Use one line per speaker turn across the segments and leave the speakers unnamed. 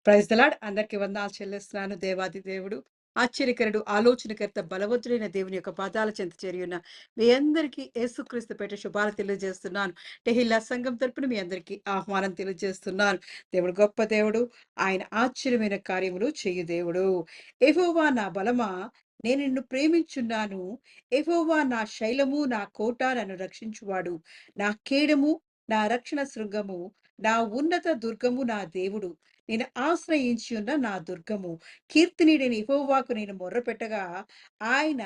Praise the lord. అందరికి వందనాలు చెల్లిస్తున్నాను. దేవాది దేవుడు, ఆశ్చర్యకరుడు, ఆలోచనకర్త, బలవంతుడైన దేవుని యొక్క పాదాల చెంత చేరి ఉన్న మీ అందరికీ యేసుక్రీస్తు పేట శుభాలు తెలియజేస్తున్నాను. టెహిల్లా సంఘం తరపున మీ అందరికీ ఆహ్వానం తెలియజేస్తున్నాను. దేవుడు గొప్ప దేవుడు, ఆయన ఆశ్చర్యమైన కార్యములు చేయు దేవుడు. యెహోవా నా బలమా, నేను నిన్ను ప్రేమించున్నాను. యెహోవా నా శైలము, నా కోట, నన్ను రక్షించువాడు, నా కేడము, నా రక్షణ శృంగము, నా ఉన్నత దుర్గము, నా దేవుడు, నేను ఆశ్రయించి ఉన్న నా దుర్గము. కీర్తినీడైన యెహోవాకు నేను మొర్రపెట్టగా ఆయన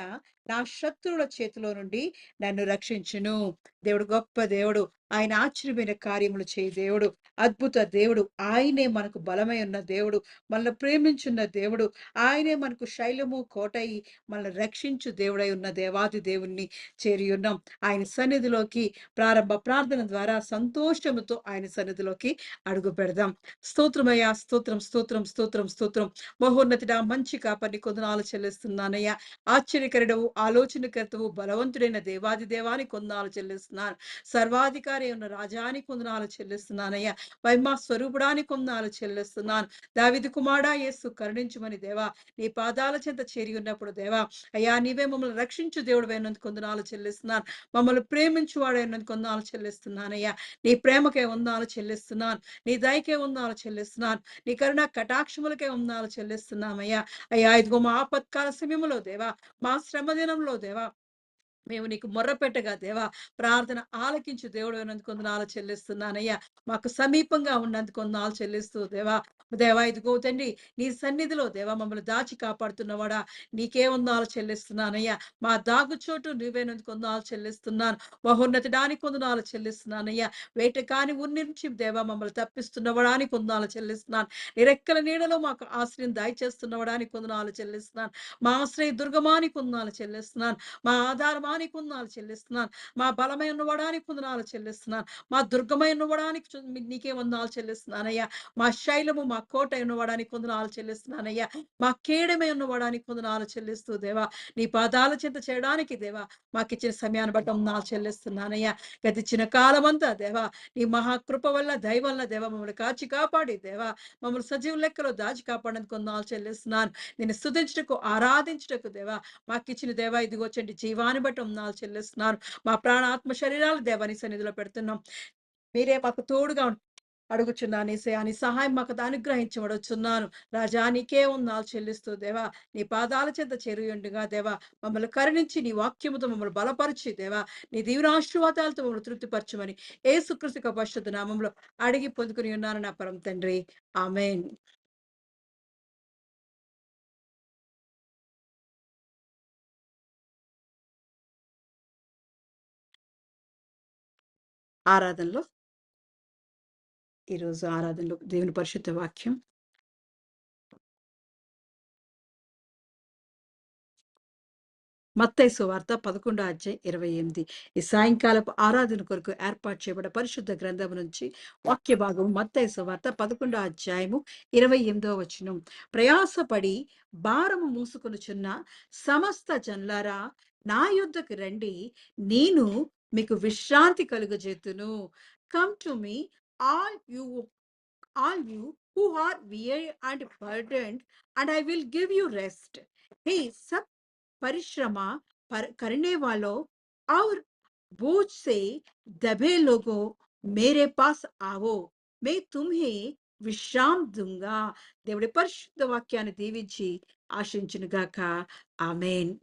నా శత్రువుల చేతిలో నుండి నన్ను రక్షించును. దేవుడు గొప్ప దేవుడు. ఆయన ఆశ్చర్యమైన కార్యములు చేయి దేవుడు. అద్భుత దేవుడు. ఆయనే మనకు బలమై ఉన్న దేవుడు. మనల్ని ప్రేమించున్న దేవుడు. ఆయనే మనకు శైలము, కోటయి మనల్ని రక్షించు దేవుడై ఉన్న దేవాది దేవుణ్ణి చేరి ఉన్నాం. ఆయన సన్నిధిలోకి ప్రారంభ ప్రార్థన ద్వారా సంతోషముతో ఆయన సన్నిధిలోకి అడుగు పెడదాం. స్తోత్రమయ్యా, స్తోత్రం, స్తోత్రం, స్తోత్రం, స్తోత్రం. మహోన్నతుడా, మంచి కాపరిని కొందనాలు చెల్లిస్తున్నానయ్యా. ఆశ్చర్యకరుడవు, ఆలోచనకర్తవు, బలవంతుడైన దేవాది దేవానికి కొందనాలు చెల్లిస్తున్నాను. సర్వాధికారి ఉన్న రాజానికి కొందనాలు చెల్లిస్తున్నానయ్యా. మహిమా స్వరూపుడానికి కొందనాలు చెల్లిస్తున్నాను. దావీదు కుమారుడా యేసు, కరుణించుమని దేవా, నీ పాదాల చెంత చేరి ఉన్నప్పుడు దేవా, అయ్యా నీవే మమ్మల్ని రక్షించు దేవుడు అయినందుకు కొందనాలు చెల్లిస్తున్నాను. మమ్మల్ని ప్రేమించువాడైనందుకు కొందనాలు చెల్లిస్తున్నానయ్యా. నీ ప్రేమకే వందనాలు చెల్లిస్తున్నాను. నీ దయకే వందనాలు చెల్లిస్తున్నాను. నీ కరుణ కటాక్షములకే వందనాలు చెల్లిస్తున్నామయ్యా. అయ్యా ఇదిగో మా ఆపత్కాల సమయంలో దేవా, మా శ్రమ దినంలో దేవా, మేము నీకు మొర్రపెట్టగా దేవా, ప్రార్థన ఆలకించు దేవుడు అయినందుకు వందనాలు చెల్లిస్తున్నానయ్యా. మాకు సమీపంగా ఉన్నందుకు వందనాలు చెల్లిస్తూ దేవా, దేవా ఇదిగో తండ్రి, నీ సన్నిధిలో దేవా మమ్మల్ని దాచి కాపాడుతున్నవాడా, నీకే వందనాలు చెల్లిస్తున్నానయ్యా. మా దాగుచోటు నువ్వేనందుకు వందనాలు చెల్లిస్తున్నాను. మహోన్నతుడానికి వందనాలు చెల్లిస్తున్నానయ్యా. వేట కాని ఉరి నుంచి దేవా మమ్మల్ని తప్పిస్తున్నవడానికి వందనాలు చెల్లిస్తున్నాను. నీ రెక్కల నీడలో మాకు ఆశ్రయం దయచేస్తున్నవడానికి వందనాలు చెల్లిస్తున్నాను. మా ఆశ్రయ దుర్గమానికి వందనాలు చెల్లిస్తున్నాను. మా ఆధారమానికి వందనాలు చెల్లిస్తున్నాను. మా బలమైన వాడానికి వందనాలు చెల్లిస్తున్నాను. మా దుర్గమైన వాడానికి నీకే వందనాలు చెల్లిస్తున్నానయ్యా. మా శైలము, మా కోట ఉన్నవాడానికి వందనాలు చెల్లిస్తున్నానయ్యా. మా కేడమే ఉన్నవాడానికి వందనాలు చెల్లిస్తూ దేవా, నీ పాదాల చెంత చేయడానికి దేవా మాకిచ్చిన సమయాన్ని బట్టి వందనాలు చెల్లిస్తున్నానయ్యా. గతిచ్చిన కాలమంతా దేవా, నీ మహాకృప వల్ల, దయ వల్ల దేవా మమ్మల్ని కాచి కాపాడి దేవా, మమ్మల్ని సజీవ లెక్కలో దాచి కాపాడడానికి వందనాలు చెల్లిస్తున్నాను. నేను స్తుతించుటకు, ఆరాధించుటకు దేవా మాకిచ్చిన దేవా ఇదిగో చండి జీవాన్ని బట్టి వందనాలు చెల్లిస్తున్నాను. మా ప్రాణాత్మ శరీరాలు దేవా నీ సన్నిధిలో పెడుతున్నాం. మీరే మాకు తోడుగా అడుగుచున్నాను యేసయ్యా, నీ సహాయం మాకు అనుగ్రహించబడుచున్నాను. రాజా నీకే వందనాలు చెల్లిస్తూ దేవా, నీ పాదాల చెంత చేరియుండగా దేవా, మమ్మల్ని కరుణించి నీ వాక్యముతో మమ్మల్ని బలపరిచి దేవా, నీ దీవెనాశీర్వాదాలతో మమ్మల్ని తృప్తిపరచమని యేసుక్రీస్తు యొక్క పరిశుద్ధ నామములో అడిగి పొందుకుని ఉన్నాను నా పరమ తండ్రి. ఆమేన్. ఆరాధనలో ఈరోజు ఆరాధనలో దేవుని పరిశుద్ధ వాక్యం మత్తయి సువార్త 11:28. ఈ సాయంకాలపు ఆరాధన కొరకు ఏర్పాటు చేయబడిన పరిశుద్ధ గ్రంథం నుంచి వాక్య భాగం మత్తయి సువార్త 11:28. ప్రయాసపడి భారము మూసుకొనుచున్న సమస్త జనులారా నా యొద్దకు రండి, నేను మీకు విశ్రాంతి కలుగజేతును. Come to me all you who are weary and burdened, and I will give you rest. Hey, सब परिश्रमा करने वालों और बोझ से दबे लोगों, मेरे पास आओ, मैं तुम्हें విశ్రాం దుంగా. దేవుడి పరిశుద్ధ వాక్యాన్ని దీవించి ఆశించునుగాక. ఆమేన్.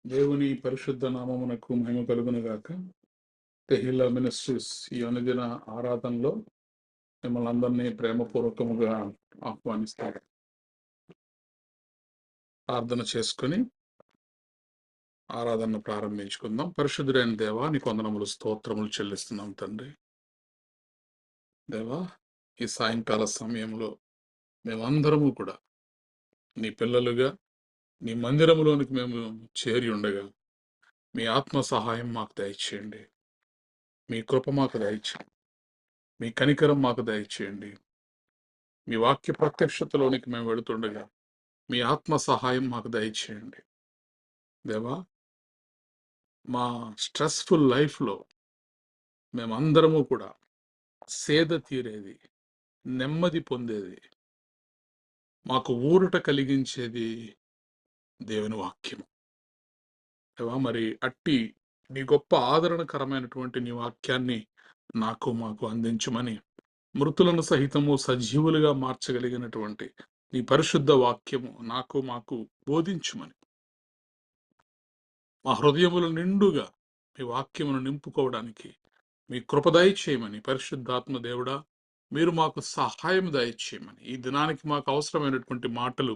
దేవుని పరిశుద్ధ నామమునకు మహిమ కలుగును గాక. తెహిల్లా మినిస్ట్రీస్ ఈ అనుదిన ఆరాధనలో మిమ్మల్ని అందరినీ ప్రేమపూర్వకముగా ఆహ్వానిస్తారు. ప్రార్థన చేసుకుని ఆరాధన ప్రారంభించుకుందాం. పరిశుద్ధుడైన దేవా, నీ వందనములు, స్తోత్రములు చెల్లిస్తున్నాం తండ్రి. దేవా, ఈ సాయంకాల సమయంలో మేమందరము కూడా నీ పిల్లలుగా నీ మందిరములోనికి మేము చేరి ఉండగా మీ ఆత్మ సహాయం మాకు దయచేయండి. మీ కృప మాకు దయచేయండి. మీ కనికరం మాకు దయచేయండి. మీ వాక్య ప్రత్యక్షతలోనికి మేము వెళుతుండగా మీ ఆత్మ సహాయం మాకు దయచేయండి. దేవా, మా స్ట్రెస్ఫుల్ లైఫ్లో మేమందరము కూడా సేద తీరేది నెమ్మది పొందేది, మాకు ఊరట కలిగించేది దేవుని వాక్యం. దేవా! మరి అట్టి నీ గొప్ప ఆదరణకరమైనటువంటి నీ వాక్యాన్ని మాకు అందించమని, మృతులను సహితము సజీవులుగా మార్చగలిగినటువంటి నీ పరిశుద్ధ వాక్యము మాకు బోధించుమని, మా హృదయముల నిండుగా మీ వాక్యమును నింపుకోవడానికి మీ కృప దయచేయమని, పరిశుద్ధాత్మ దేవుడా మీరు మాకు సహాయం దయచేయమని, ఈ దినానికి మాకు అవసరమైనటువంటి మాటలు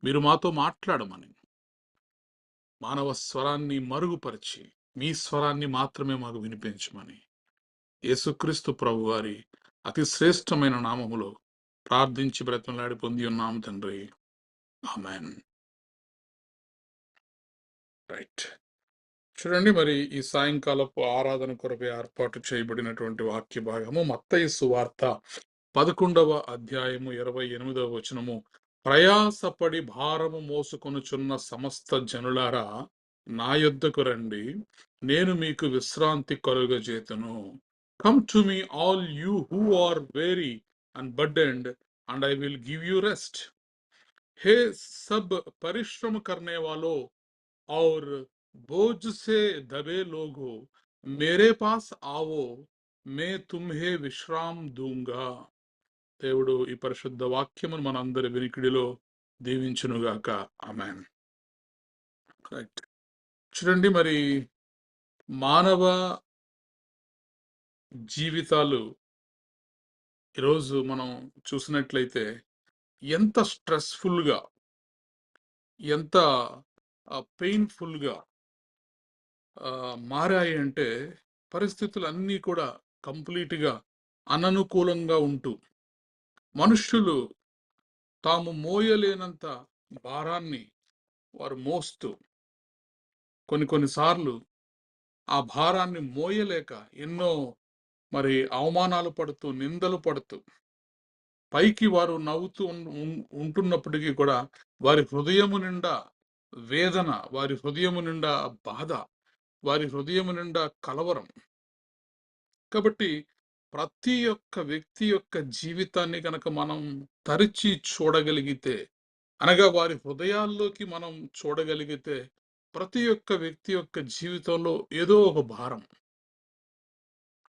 మీరు మాతో మాట్లాడమని, మానవ స్వరాన్ని మరుగుపరిచి మీ స్వరాన్ని మాత్రమే మాకు వినిపించమని యేసుక్రీస్తు ప్రభువారి అతి శ్రేష్టమైన నామములో ప్రార్థించి బ్రతిమలాడి పొంది ఉన్నాము తండ్రి. ఆమేన్. రైట్. చూడండి, మరి ఈ సాయంకాలపు ఆరాధన కొరకు ఏర్పాటు చేయబడినటువంటి వాక్య భాగము మత్తయి సువార్త 11వ అధ్యాయము 28వ వచనము. ప్రయాసపడి భారము మోసుకొనుచున్న సమస్త జనులారా నా యొద్దకు రండి, నేను మీకు విశ్రాంతి కలుగజేతును. Come to me all you who are weary and burdened, and I will give you rest. हे सब परिश्रम करने वालों और बोझ से दबे लोगो, मेरे पास आओ, मैं तुम्हें విశ్రాం దూంగా. దేవుడు ఈ పరిశుద్ధ వాక్యమును మనందరి వినికిడిలో దీవించునుగాక. ఆమేన్. రైట్. చూడండి, మరి మానవ జీవితాలు ఈరోజు మనం చూసినట్లయితే ఎంత స్ట్రెస్ఫుల్గా, ఎంత పెయిన్ఫుల్గా మారాయి అంటే, పరిస్థితులు అన్నీ కూడా కంప్లీట్గా అననుకూలంగా ఉంటూ మనుష్యులు తాము మోయలేనంత భారాన్ని వారు మోస్తూ కొన్నిసార్లు ఆ భారాన్ని మోయలేక ఎన్నో మరి అవమానాలు పడుతూ, నిందలు పడుతూ, పైకి వారు నవ్వుతూ ఉంటున్నప్పటికీ కూడా వారి హృదయము నిండా వేదన, వారి హృదయము నిండా బాధ, వారి హృదయము నిండా కలవరం. కాబట్టి ప్రతి ఒక్క వ్యక్తి యొక్క జీవితాన్ని కనుక మనం తరిచి చూడగలిగితే, అనగా వారి హృదయాల్లోకి మనం చూడగలిగితే, ప్రతి ఒక్క వ్యక్తి యొక్క జీవితంలో ఏదో ఒక భారం,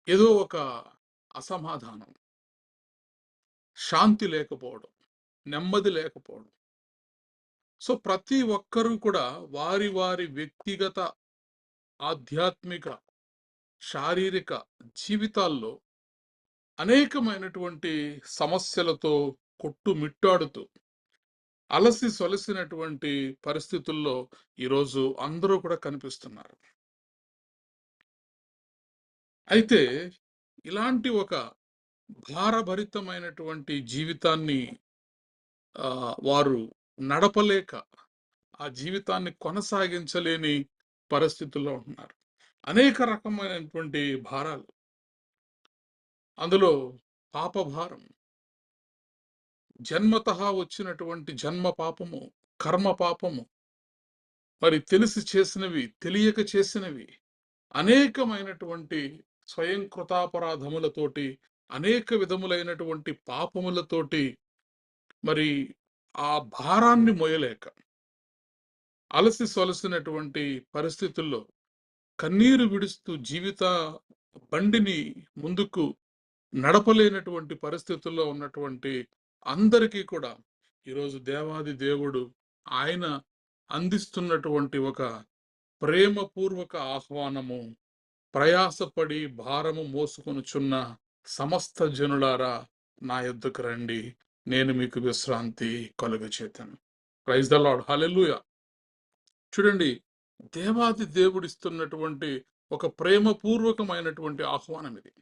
ఏదో ఒక అసమాధానం, శాంతి లేకపోవడం, నెమ్మది లేకపోవడం. సో ప్రతి ఒక్కరూ కూడా వారి వారి వ్యక్తిగత, ఆధ్యాత్మిక, శారీరక జీవితాల్లో అనేకమైనటువంటి సమస్యలతో కొట్టుమిట్టాడుతూ అలసి సొలసినటువంటి పరిస్థితుల్లో ఈరోజు అందరూ కూడా కనిపిస్తున్నారు. అయితే ఇలాంటి ఒక భారభరితమైనటువంటి జీవితాన్ని వారు నడపలేక, ఆ జీవితాన్ని కొనసాగించలేని పరిస్థితుల్లో ఉంటున్నారు. అనేక రకమైనటువంటి భారాలు, అందులో పాప భారం, జన్మతః వచ్చినటువంటి జన్మ పాపము, కర్మ పాపము, మరి తెలిసి చేసినవి, తెలియక చేసినవి, అనేకమైనటువంటి స్వయం కృతాపరాధములతోటి, అనేక విధములైనటువంటి పాపములతోటి మరి ఆ భారాన్ని మోయలేక అలసి సొలసినటువంటి పరిస్థితుల్లో కన్నీరు విడుస్తూ జీవిత బండిని ముందుకు నడపలేనటువంటి పరిస్థితుల్లో ఉన్నటువంటి అందరికీ కూడా ఈరోజు దేవాది దేవుడు ఆయన అందిస్తున్నటువంటి ఒక ప్రేమపూర్వక ఆహ్వానము. ప్రయాసపడి భారము మోసుకొనుచున్న సమస్త జనులారా నా యొద్దకు రండి, నేను మీకు విశ్రాంతి కలుగచేతాను. Praise the lord. హల్లెలూయా. చూడండి, దేవాది దేవుడిస్తున్నటువంటి ఒక ప్రేమపూర్వకమైనటువంటి ఆహ్వానం ఇది.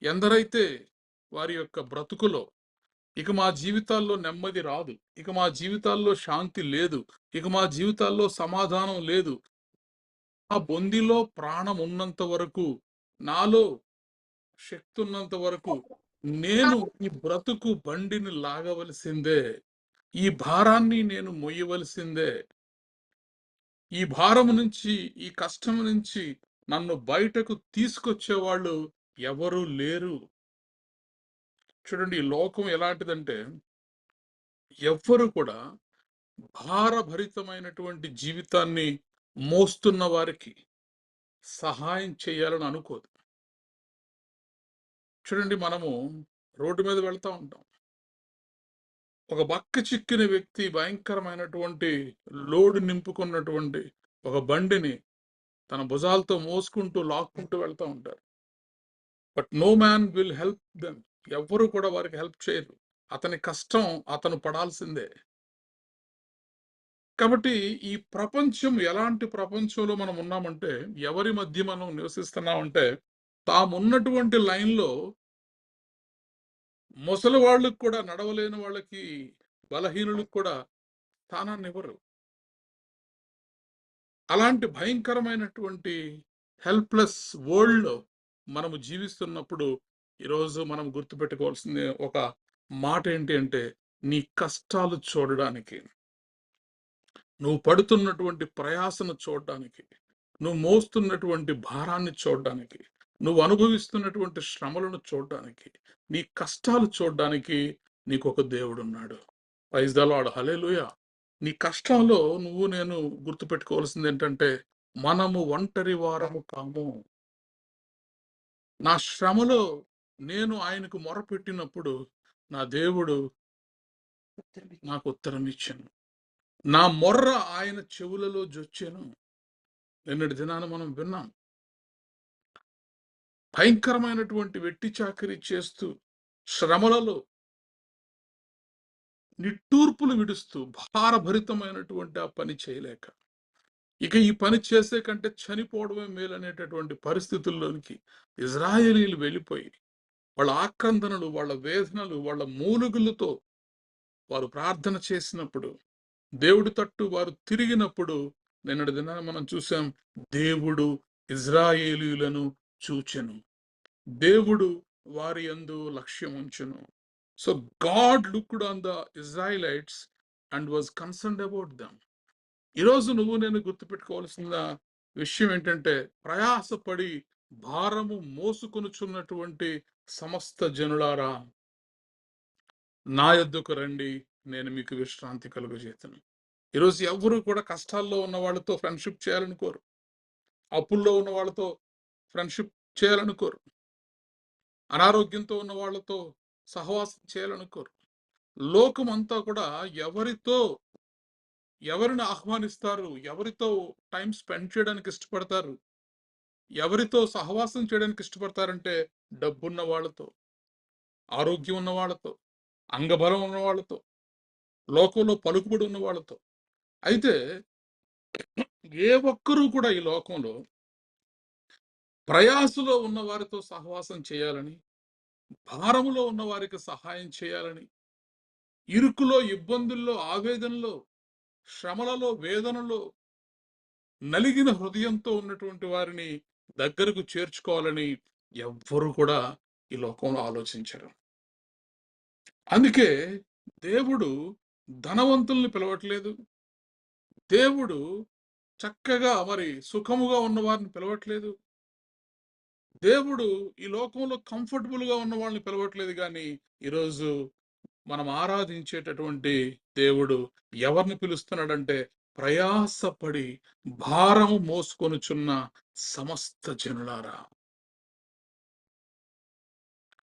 ఎందరైతే వారి యొక్క బ్రతుకులో ఇక మా జీవితాల్లో నెమ్మది రాదు, ఇక మా జీవితాల్లో శాంతి లేదు, ఇక మా జీవితాల్లో సమాధానం లేదు, ఆ బొందిలో ప్రాణం ఉన్నంత వరకు, నాలో శక్తి ఉన్నంత వరకు నేను ఈ బ్రతుకు బండిని లాగవలసిందే, ఈ భారాన్ని నేను మొయ్యవలసిందే, ఈ భారము నుంచి, ఈ కష్టం నుంచి నన్ను బయటకు తీసుకొచ్చేవాళ్ళు ఎవరూ లేరు. చూడండి, ఈ లోకం ఎలాంటిదంటే ఎవ్వరు కూడా భారభరితమైనటువంటి జీవితాన్ని మోస్తున్న వారికి సహాయం చేయాలని అనుకోదు. చూడండి, మనము రోడ్డు మీద వెళ్తా ఉంటాం. ఒక బక్క చిక్కిన వ్యక్తి భయంకరమైనటువంటి లోడ్ నింపుకున్నటువంటి ఒక బండిని తన భుజాలతో మోసుకుంటూ లాక్కుంటూ వెళ్తా ఉంటారు. But no man will help them. ఎవ్వరు కూడా వారికి హెల్ప్ చేయరు. అతని కష్టం అతను పడాల్సిందే. కాబట్టి ఈ ప్రపంచం ఎలాంటి ప్రపంచంలో మనం ఉన్నామంటే, ఎవరి మధ్య మనం నివసిస్తున్నామంటే, తామున్నటువంటి లైన్‌లో ముసలి వాళ్ళకి కూడా, నడవలేని వాళ్ళకి, బలహీనులకు కూడా స్థానాన్నివ్వరు. అలాంటి భయంకరమైనటువంటి హెల్ప్‌లెస్ వరల్డ్‌లో మనము జీవిస్తున్నప్పుడు, ఈరోజు మనం గుర్తుపెట్టుకోవాల్సింది ఒక మాట ఏంటి అంటే, నీ కష్టాలు చూడడానికి, నువ్వు పడుతున్నటువంటి ప్రయాసను చూడడానికి, నువ్వు మోస్తున్నటువంటి భారాన్ని చూడడానికి, నువ్వు అనుభవిస్తున్నటువంటి శ్రమలను చూడడానికి, నీ కష్టాలు చూడడానికి నీకొక దేవుడున్నాడు. Praise the lord. హల్లెలూయా. నీ కష్టంలో నువ్వు నేను గుర్తుపెట్టుకోవాల్సింది ఏంటంటే, మనము ఒంటరి వారము కాము. నా శ్రమలో నేను ఆయనకు మొరపెట్టినప్పుడు నా దేవుడు నాకు ఉత్తరం ఇచ్చాను. నా మొర్ర ఆయన చెవులలో జొచ్చెను. నిన్నటి దినాన మనం విన్నాం. భయంకరమైనటువంటి వెట్టి చాకిరీ చేస్తూ, శ్రమలలో నిట్టూర్పులు విడుస్తూ, భారభరితమైనటువంటి ఆ పని చేయలేక, ఇక ఈ పని చేసే కంటే చనిపోవడమే మేలనేటటువంటి పరిస్థితుల్లోనికి ఇజ్రాయేలీలు వెళ్ళిపోయి, వాళ్ళ ఆక్రందనలు, వాళ్ళ వేదనలు, వాళ్ళ మూలుగులతో వారు ప్రార్థన చేసినప్పుడు, దేవుడి తట్టు వారు తిరిగినప్పుడు, నిన్నటి దినాన మనం చూసాం, దేవుడు ఇజ్రాయేలీయులను చూచెను. దేవుడు వారి యందు లక్ష్యం ఉంచెను. So God looked on the Israelites and was concerned about them. ఈరోజు నువ్వు నేను గుర్తుపెట్టుకోవాల్సిన విషయం ఏంటంటే, ప్రయాసపడి భారము మోసుకొనుచున్నటువంటి సమస్త జనులారా, నా యొద్దకు రండి, నేను మీకు విశ్రాంతి కలుగజేతును. ఈరోజు ఎవ్వరూ కూడా కష్టాల్లో ఉన్న వాళ్ళతో ఫ్రెండ్షిప్ చేయాలనుకోరు. అప్పుల్లో ఉన్న వాళ్ళతో ఫ్రెండ్షిప్ చేయాలనుకోరు. అనారోగ్యంతో ఉన్న వాళ్ళతో సహవాసం చేయాలనుకోరు. లోకమంతా కూడా ఎవరిని ఆహ్వానిస్తారు, ఎవరితో టైం స్పెండ్ చేయడానికి ఇష్టపడతారు, ఎవరితో సహవాసం చేయడానికి ఇష్టపడతారంటే, డబ్బున్న వాళ్ళతో, ఆరోగ్యం ఉన్న వాళ్ళతో, అంగబలం ఉన్న వాళ్ళతో, లోకంలో పలుకుబడి ఉన్న వాళ్ళతో. అయితే ఏ ఒక్కరూ కూడా ఈ లోకంలో ప్రయాసలో ఉన్న వారితో సహవాసం చేయాలని, భారములో ఉన్న వారికి సహాయం చేయాలని, ఇరుకులో, ఇబ్బందుల్లో, ఆవేదనలో, శ్రమలలో, వేదనలో నలిగిన హృదయంతో ఉన్నటువంటి వారిని దగ్గరకు చేర్చుకోవాలని ఎవ్వరు కూడా ఈ లోకంలో ఆలోచించరు. అందుకే దేవుడు ధనవంతుల్ని పిలవట్లేదు. దేవుడు చక్కగా సుఖముగా ఉన్న వారిని పిలవట్లేదు. దేవుడు ఈ లోకంలో కంఫర్టబుల్‌గా ఉన్న వాళ్ళని పిలవట్లేదు గానీ, ఈరోజు మనం ఆరాధించేటటువంటి దేవుడు ఎవరిని పిలుస్తున్నాడంటే, ప్రయాసపడి భారము మోసుకొనుచున్న సమస్త జనులారా.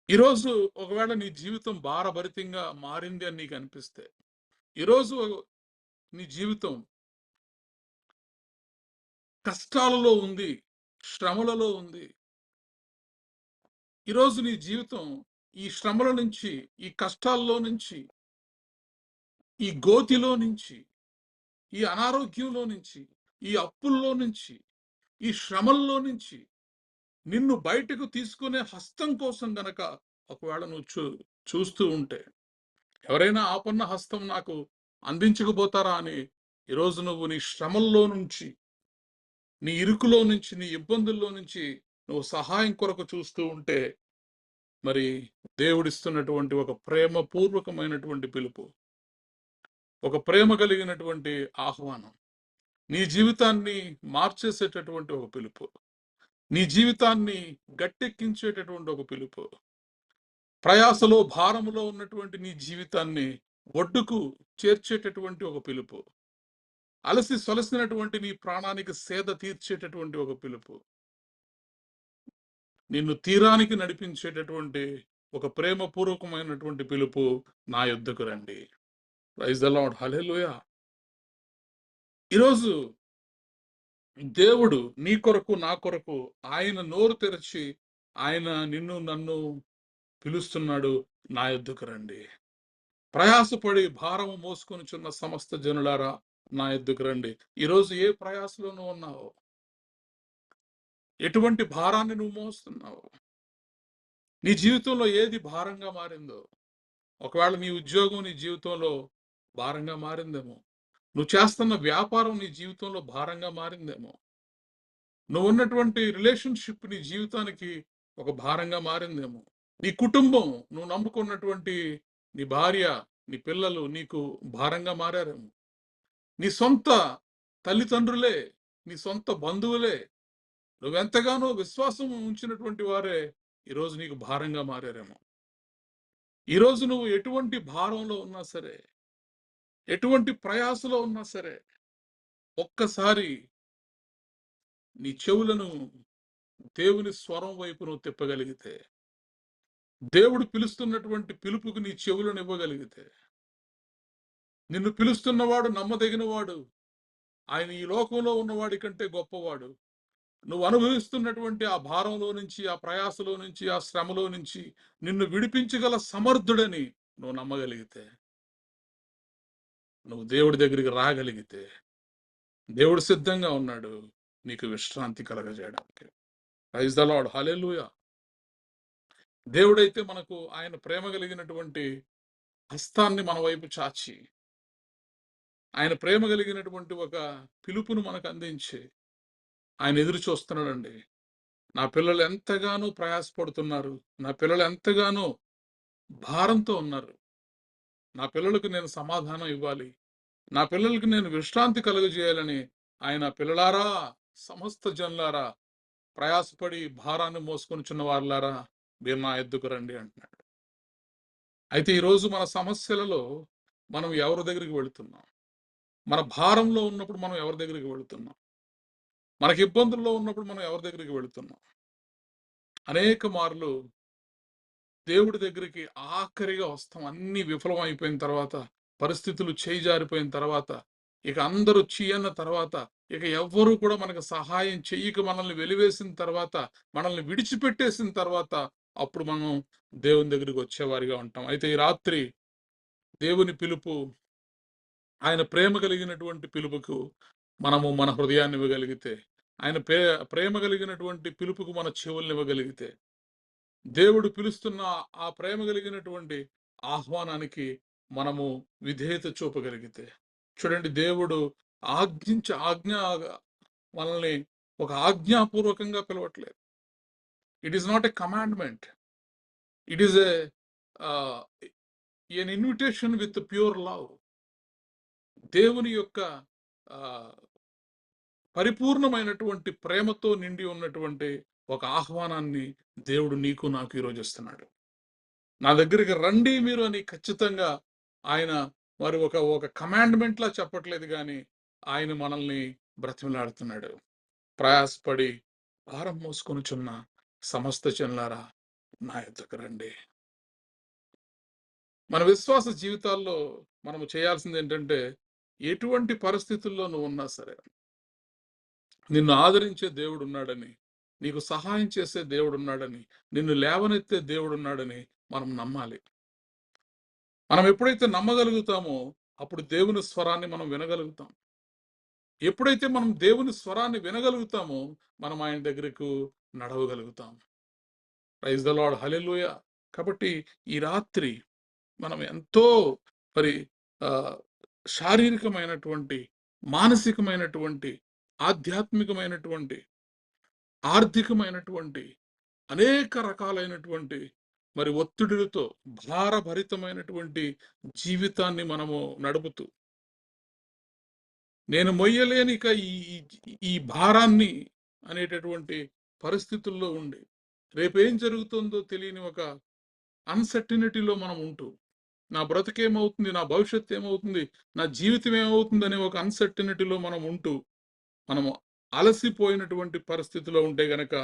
ఈరోజు ఒకవేళ నీ జీవితం భారభరితంగా మారింది అని నీకు అనిపిస్తే, ఈరోజు నీ జీవితం కష్టాలలో ఉంది, శ్రమలలో ఉంది. ఈరోజు నీ జీవితం ఈ శ్రమల నుంచి, ఈ కష్టాల్లో నుంచి, ఈ గోతిలో నుంచి, ఈ అనారోగ్యంలో నుంచి, ఈ అప్పుల్లో నుంచి, ఈ శ్రమల్లో నుంచి నిన్ను బయటకు తీసుకునే హస్తం కోసం గనక ఒకవేళ నువ్వు చూస్తూ ఉంటే, ఎవరైనా ఆపన్న హస్తం నాకు అందించకపోతారా అని ఈరోజు నువ్వు నీ శ్రమల్లో నుంచి, నీ ఇరుకులో నుంచి, నీ ఇబ్బందుల్లో నుంచి నువ్వు సహాయం కొరకు చూస్తూ ఉంటే, మరి దేవుడిస్తున్నటువంటి ఒక ప్రేమపూర్వకమైనటువంటి పిలుపు, ఒక ప్రేమ కలిగినటువంటి ఆహ్వానం, నీ జీవితాన్ని మార్చేసేటటువంటి ఒక పిలుపు, నీ జీవితాన్ని గట్టెక్కించేటటువంటి ఒక పిలుపు, ప్రయాసలో, భారములో ఉన్నటువంటి నీ జీవితాన్ని ఒడ్డుకు చేర్చేటటువంటి ఒక పిలుపు. అలసి సొలసినటువంటి నీ ప్రాణానికి సేద తీర్చేటటువంటి ఒక పిలుపు. నిన్ను తీరానికి నడిపించేటటువంటి ఒక ప్రేమపూర్వకమైనటువంటి పిలుపు, నా యొద్దకు రండి. Praise the lord. హల్లెలూయా. ఈరోజు దేవుడు నీ కొరకు, నా కొరకు ఆయన నోరు తెరచి ఆయన నిన్ను నన్ను పిలుస్తున్నాడు. నా యొద్దకు రండి. ప్రయాసపడి భారము మోసుకొనుచున్న సమస్త జనులారా, నా యొద్దకు రండి. ఈరోజు ఏ ప్రయాసలో నువ్వు ఉన్నావో, ఎటువంటి భారాన్ని నువ్వు మోస్తున్నావు, నీ జీవితంలో ఏది భారంగా మారిందో, ఒకవేళ నీ ఉద్యోగం నీ జీవితంలో భారంగా మారిందేమో, నువ్వు చేస్తున్న వ్యాపారం నీ జీవితంలో భారంగా మారిందేమో, నువ్వు ఉన్నటువంటి రిలేషన్షిప్ నీ జీవితానికి ఒక భారంగా మారిందేమో, నీ కుటుంబం, నువ్వు నమ్ముకున్నటువంటి నీ భార్య, నీ పిల్లలు నీకు భారంగా మారారేమో, నీ సొంత తల్లిదండ్రులే, నీ సొంత బంధువులే, నువ్వెంతగానో విశ్వాసం ఉంచినటువంటి వారే ఈరోజు నీకు భారంగా మారారేమో. ఈరోజు నువ్వు ఎటువంటి భారంలో ఉన్నా సరే, ఎటువంటి ప్రయాసలో ఉన్నా సరే, ఒక్కసారి నీ చెవులను దేవుని స్వరం వైపు నువ్వు తిప్పగలిగితే, దేవుడు పిలుస్తున్నటువంటి పిలుపుకు నీ చెవులను ఇవ్వగలిగితే, నిన్ను పిలుస్తున్నవాడు నమ్మదగినవాడు, ఆయన ఈ లోకంలో ఉన్నవాడి కంటే గొప్పవాడు, నువ్వు అనుభవిస్తున్నటువంటి ఆ భారంలో నుంచి, ఆ ప్రయాసలో నుంచి, ఆ శ్రమలో నుంచి నిన్ను విడిపించగల సమర్థుడని నువ్వు నమ్మగలిగితే, నువ్వు దేవుడి దగ్గరికి రాగలిగితే, దేవుడు సిద్ధంగా ఉన్నాడు నీకు విశ్రాంతి కలగజేయడానికి. Praise the lord. హల్లెలూయా. దేవుడైతే మనకు ఆయన ప్రేమ కలిగినటువంటి హస్తాన్ని మన వైపు చాచి, ఆయన ప్రేమ కలిగినటువంటి ఒక పిలుపును మనకు అందించి ఆయన ఎదురు చూస్తున్నాడండి. నా పిల్లలు ఎంతగానో ప్రయాసపడుతున్నారు, నా పిల్లలు ఎంతగానో భారంతో ఉన్నారు, నా పిల్లలకు నేను సమాధానం ఇవ్వాలి, నా పిల్లలకి నేను విశ్రాంతి కలుగజేయాలని ఆయన, పిల్లలారా, సమస్త జనులారా, ప్రయాసపడి భారాన్ని మోసుకొనిచున్న వారులారా, మీరు నా యొద్దకు రండి అంటున్నాడు. అయితే ఈరోజు మన సమస్యలలో మనం ఎవరి దగ్గరికి వెళుతున్నాం? మన భారంలో ఉన్నప్పుడు మనం ఎవరి దగ్గరికి వెళుతున్నాం? మనకి ఇబ్బందుల్లో ఉన్నప్పుడు మనం ఎవరి దగ్గరికి వెళుతున్నాం? అనేక మార్లు దేవుడి దగ్గరికి ఆఖరిగా వస్తాం. అన్ని విఫలం అయిపోయిన తర్వాత, పరిస్థితులు చేయిజారిపోయిన తర్వాత, ఇక అందరూ చీయన్న తర్వాత, ఇక ఎవ్వరూ కూడా మనకు సహాయం చెయ్యక మనల్ని వెలివేసిన తర్వాత, మనల్ని విడిచిపెట్టేసిన తర్వాత, అప్పుడు మనం దేవుని దగ్గరికి వచ్చేవారిగా ఉంటాం. అయితే ఈ రాత్రి దేవుని పిలుపు, ఆయన ప్రేమ కలిగినటువంటి పిలుపుకు మనము మన హృదయాన్ని ఇవ్వగలిగితే, ఆయన ప్రేమ కలిగినటువంటి పిలుపుకు మన చెవుల్ని ఇవ్వగలిగితే, దేవుడు పిలుస్తున్న ఆ ప్రేమ కలిగినటువంటి ఆహ్వానానికి మనము విధేయత చూపగలిగితే, చూడండి, దేవుడు ఆజ్ఞ మనల్ని ఒక ఆజ్ఞాపూర్వకంగా పిలవట్లేదు. It is not a commandment, it is an invitation with pure love. దేవుని యొక్క పరిపూర్ణమైనటువంటి ప్రేమతో నిండి ఉన్నటువంటి ఒక ఆహ్వానాన్ని దేవుడు నీకు నాకు ఈరోజు ఇస్తున్నాడు. నా దగ్గరికి రండి మీరు అని ఖచ్చితంగా ఆయన మరి ఒక కమాండ్మెంట్ లా చెప్పట్లేదు, కానీ ఆయన మనల్ని బ్రతిమలాడుతున్నాడు. ప్రయాసపడి భారం మోసుకొనుచున్న సమస్త జనులారా, నా యొద్దకు రండి. మన విశ్వాస జీవితాల్లో మనము చేయాల్సింది ఏంటంటే, ఎటువంటి పరిస్థితుల్లో నువ్వు ఉన్నా సరే, నిన్ను ఆదరించే దేవుడు ఉన్నాడని, నీకు సహాయం చేసే దేవుడు ఉన్నాడని, నిన్ను లేవనెత్తే దేవుడు ఉన్నాడని మనం నమ్మాలి. మనం ఎప్పుడైతే నమ్మగలుగుతామో అప్పుడు దేవుని స్వరాన్ని మనం వినగలుగుతాం. ఎప్పుడైతే మనం దేవుని స్వరాన్ని వినగలుగుతామో మనం ఆయన దగ్గరకు నడవగలుగుతాం. Praise the lord. హల్లెలూయా. కాబట్టి ఈ రాత్రి మనం ఎంతో మరి శారీరకమైనటువంటి, మానసికమైనటువంటి, ఆధ్యాత్మికమైనటువంటి, ఆర్థికమైనటువంటి అనేక రకాలైనటువంటి మరి ఒత్తిడులతో భారభరితమైనటువంటి జీవితాన్ని మనము నడుపుతూ, నేను మొయ్యలేని ఇక ఈ భారాన్ని అనేటటువంటి పరిస్థితుల్లో ఉండి, రేపేం జరుగుతుందో తెలియని ఒక అన్‌సర్టెనిటీలో మనం ఉంటూ, నా బ్రతుకేమవుతుంది? నా భవిష్యత్తు ఏమవుతుంది? నా జీవితం ఏమవుతుందనే ఒక అన్‌సర్టెనిటీలో మనం ఉంటూ, మనము అలసిపోయినటువంటి పరిస్థితిలో ఉంటే గనక,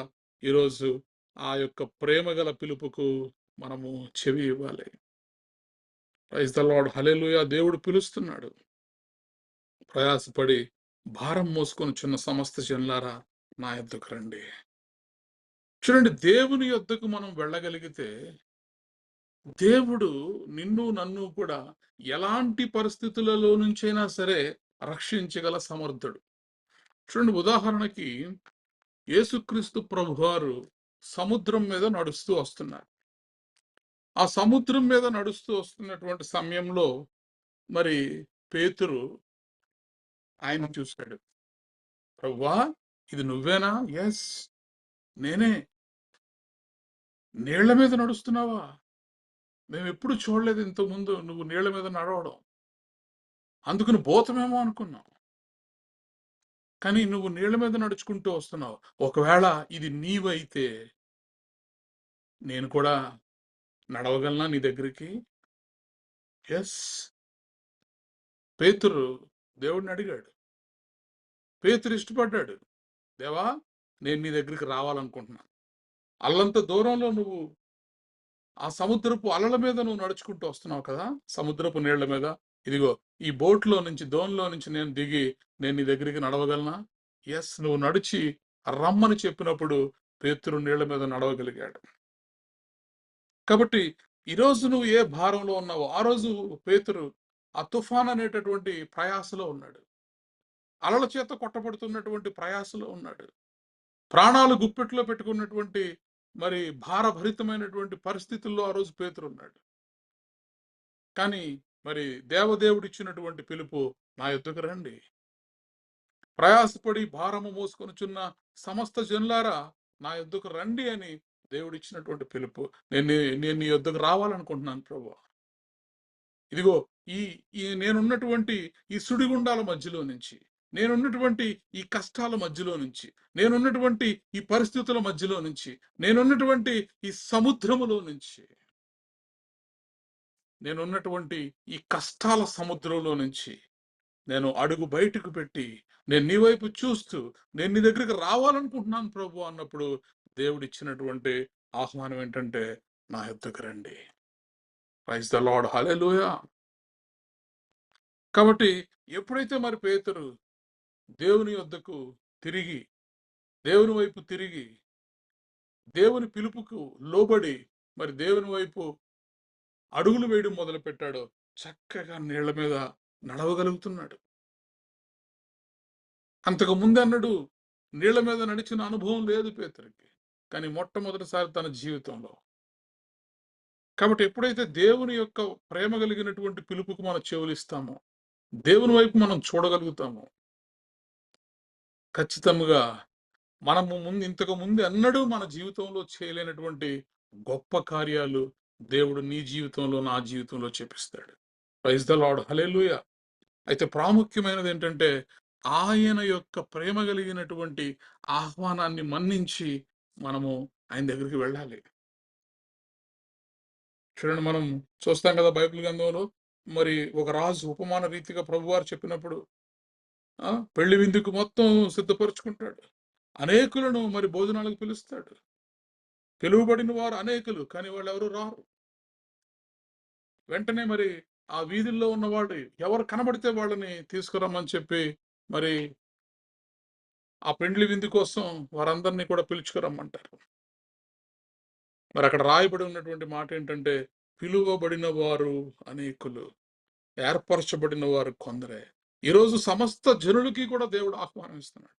ఈరోజు ఆ యొక్క ప్రేమగల పిలుపుకు మనము చెవి ఇవ్వాలి. Praise the lord. హల్లెలూయా! దేవుడు పిలుస్తున్నాడు. ప్రయాసపడి భారం మోసుకొనుచున్న సమస్త జనులారా నా యొద్దకు రండి. చూడండి, దేవుని యొద్దకు మనం వెళ్ళగలిగితే, దేవుడు నిన్ను, నన్ను కూడా ఎలాంటి పరిస్థితులలో నుంచైనా సరే రక్షించగల సమర్థుడు. చూడండి, ఉదాహరణకి యేసుక్రీస్తు ప్రభువారు సముద్రం మీద నడుస్తూ వస్తున్నారు. ఆ సముద్రం మీద నడుస్తూ వస్తున్నటువంటి సమయంలో మరి పేతురు ఆయన్ని చూసాడు. ప్రభువా, ఇది నువ్వేనా? యెస్, నేనే. నీళ్ల మీద నడుస్తున్నావా? మేమెప్పుడు చూడలేదు ఇంతకుముందు నువ్వు నీళ్ల మీద నడవడం. అందుకని భూతమేమో అనుకున్నాం. కానీ నువ్వు నీళ్ల మీద నడుచుకుంటూ వస్తున్నావు. ఒకవేళ ఇది నీవైతే నేను కూడా నడవగలనా నీ దగ్గరికి? యెస్. పేతురు దేవుడిని అడిగాడు. పేతురు ఇష్టపడ్డాడు. దేవా, నేను నీ దగ్గరికి రావాలనుకుంటున్నాను. అల్లంత దూరంలో నువ్వు ఆ సముద్రపు అలల మీద నువ్వు నడుచుకుంటూ వస్తున్నావు కదా! సముద్రపు నీళ్ల మీద. ఇదిగో ఈ బోట్‌లో నుంచి, దోణిలో నుంచి నేను దిగి నేను నీ దగ్గరికి నడవగలనా? యెస్. నువ్వు నడిచి రమ్మని చెప్పినప్పుడు పేతురు నీళ్ల మీద నడవగలిగాడు. కాబట్టి ఈరోజు నువ్వు ఏ భారంలో ఉన్నావో, ఆ రోజు పేతురు ఆ తుఫాన్ అనేటటువంటి ప్రయాసలో ఉన్నాడు. అలల చేత కొట్టబడుతున్నటువంటి ప్రయాసలో ఉన్నాడు. ప్రాణాలు గుప్పెట్లో పెట్టుకున్నటువంటి మరి భారభరితమైనటువంటి పరిస్థితుల్లో ఆ రోజు పేతురున్నాడు. కానీ మరి దేవదేవుడిచ్చినటువంటి పిలుపు, నా యొద్దకు రండి. ప్రయాసపడి భారము మోసుకొనుచున్న సమస్త జనులారా నా యొద్దకు రండి అని దేవుడిచ్చినటువంటి పిలుపు. నేను నీ యొద్దకు రావాలనుకుంటున్నాను ప్రభువా. ఇదిగో ఈ ఈ నేనున్నటువంటి ఈ సుడిగుండాల మధ్యలో నుంచి, నేనున్నటువంటి ఈ కష్టాల మధ్యలో నుంచి, నేనున్నటువంటి ఈ పరిస్థితుల మధ్యలో నుంచి, నేనున్నటువంటి ఈ సముద్రములో నుంచి, నేనున్నటువంటి ఈ కష్టాల సముద్రంలో నుంచి నేను అడుగు బయటకు పెట్టి, నేను నీ వైపు చూస్తూ, నేను నీ దగ్గరికి రావాలనుకుంటున్నాను ప్రభు అన్నప్పుడు, దేవుడిచ్చినటువంటి ఆహ్వానం ఏంటంటే, నా యొద్దకు రండి. Praise the lord. హల్లెలూయా! కాబట్టి ఎప్పుడైతే మరి పేతురు దేవుని యొద్దకు తిరిగి, దేవుని వైపు తిరిగి, దేవుని పిలుపుకు లోబడి, మరి దేవుని వైపు అడుగులు వేయడం మొదలుపెట్టాడో, చక్కగా నీళ్ల మీద నడవగలుగుతున్నాడు. అంతకు ముందన్నడు నీళ్ల మీద నడిచిన అనుభవం లేదు పేతురుకి. కానీ మొట్టమొదటిసారి తన జీవితంలో. కాబట్టి ఎప్పుడైతే దేవుని యొక్క ప్రేమ కలిగినటువంటి పిలుపుకు మనం చెవులిస్తామో, దేవుని వైపు మనం చూడగలుగుతామో, ఖచ్చితంగా మనము ఇంతకు ముందు ఎన్నడూ మన జీవితంలో చేయలేనటువంటి గొప్ప కార్యాలు దేవుడు నీ జీవితంలో, నా జీవితంలో చేపిస్తాడు. Praise the lord. హల్లెలూయా! అయితే ప్రాముఖ్యమైనది ఏంటంటే, ఆయన యొక్క ప్రేమ కలిగినటువంటి ఆహ్వానాన్ని మన్నించి మనము ఆయన దగ్గరికి వెళ్ళాలి. చూడండి, మనం చూస్తాం కదా బైబిల్ గ్రంథంలో, మరి ఒక రాజు ఉపమాన రీతిగా ప్రభువారు చెప్పినప్పుడు పెళ్లి విందుకు మొత్తం సిద్ధపరుచుకుంటాడు. అనేకులను మరి భోజనాలకు పిలుస్తాడు. పిలువబడిన వారు అనేకులు, కానీ వాళ్ళెవరు రారు. వెంటనే మరి ఆ వీధుల్లో ఉన్నవాళ్ళు ఎవరు కనబడితే వాళ్ళని తీసుకురమ్మని చెప్పి మరి ఆ పెండ్లి విందు కోసం వారందరినీ కూడా పిలుచుకురమ్మంటారు. మరి అక్కడ రాయబడి ఉన్నటువంటి మాట ఏంటంటే, పిలువబడిన వారు అనేకులు, ఏర్పరచబడిన వారు కొందరే. ఈరోజు సమస్త జనులకి కూడా దేవుడు ఆహ్వానిస్తున్నాడు.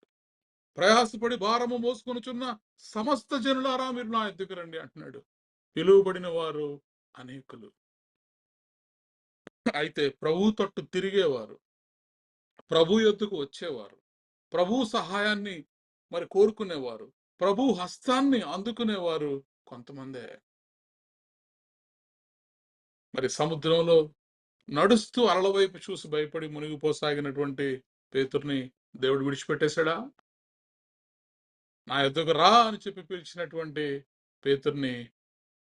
ప్రయాసపడి భారము మోసుకొనుచున్న సమస్త జనులారా మీరు నా యొద్దకు రండి అంటున్నాడు. పిలువబడిన వారు అనేకులు. అయితే ప్రభు తట్టు తిరిగేవారు, ప్రభు యొద్దకు వచ్చేవారు, ప్రభు సహాయాన్ని మరి కోరుకునేవారు, ప్రభు హస్తాన్ని అందుకునేవారు కొంతమందే. మరి సముద్రంలో నడుస్తూ అలల వైపు చూసి భయపడి మునిగిపోసాగినటువంటి పేతురుని దేవుడు విడిచిపెట్టేశాడా? నా యొద్దకు రా అని చెప్పి పిలిచినటువంటి పేతురుని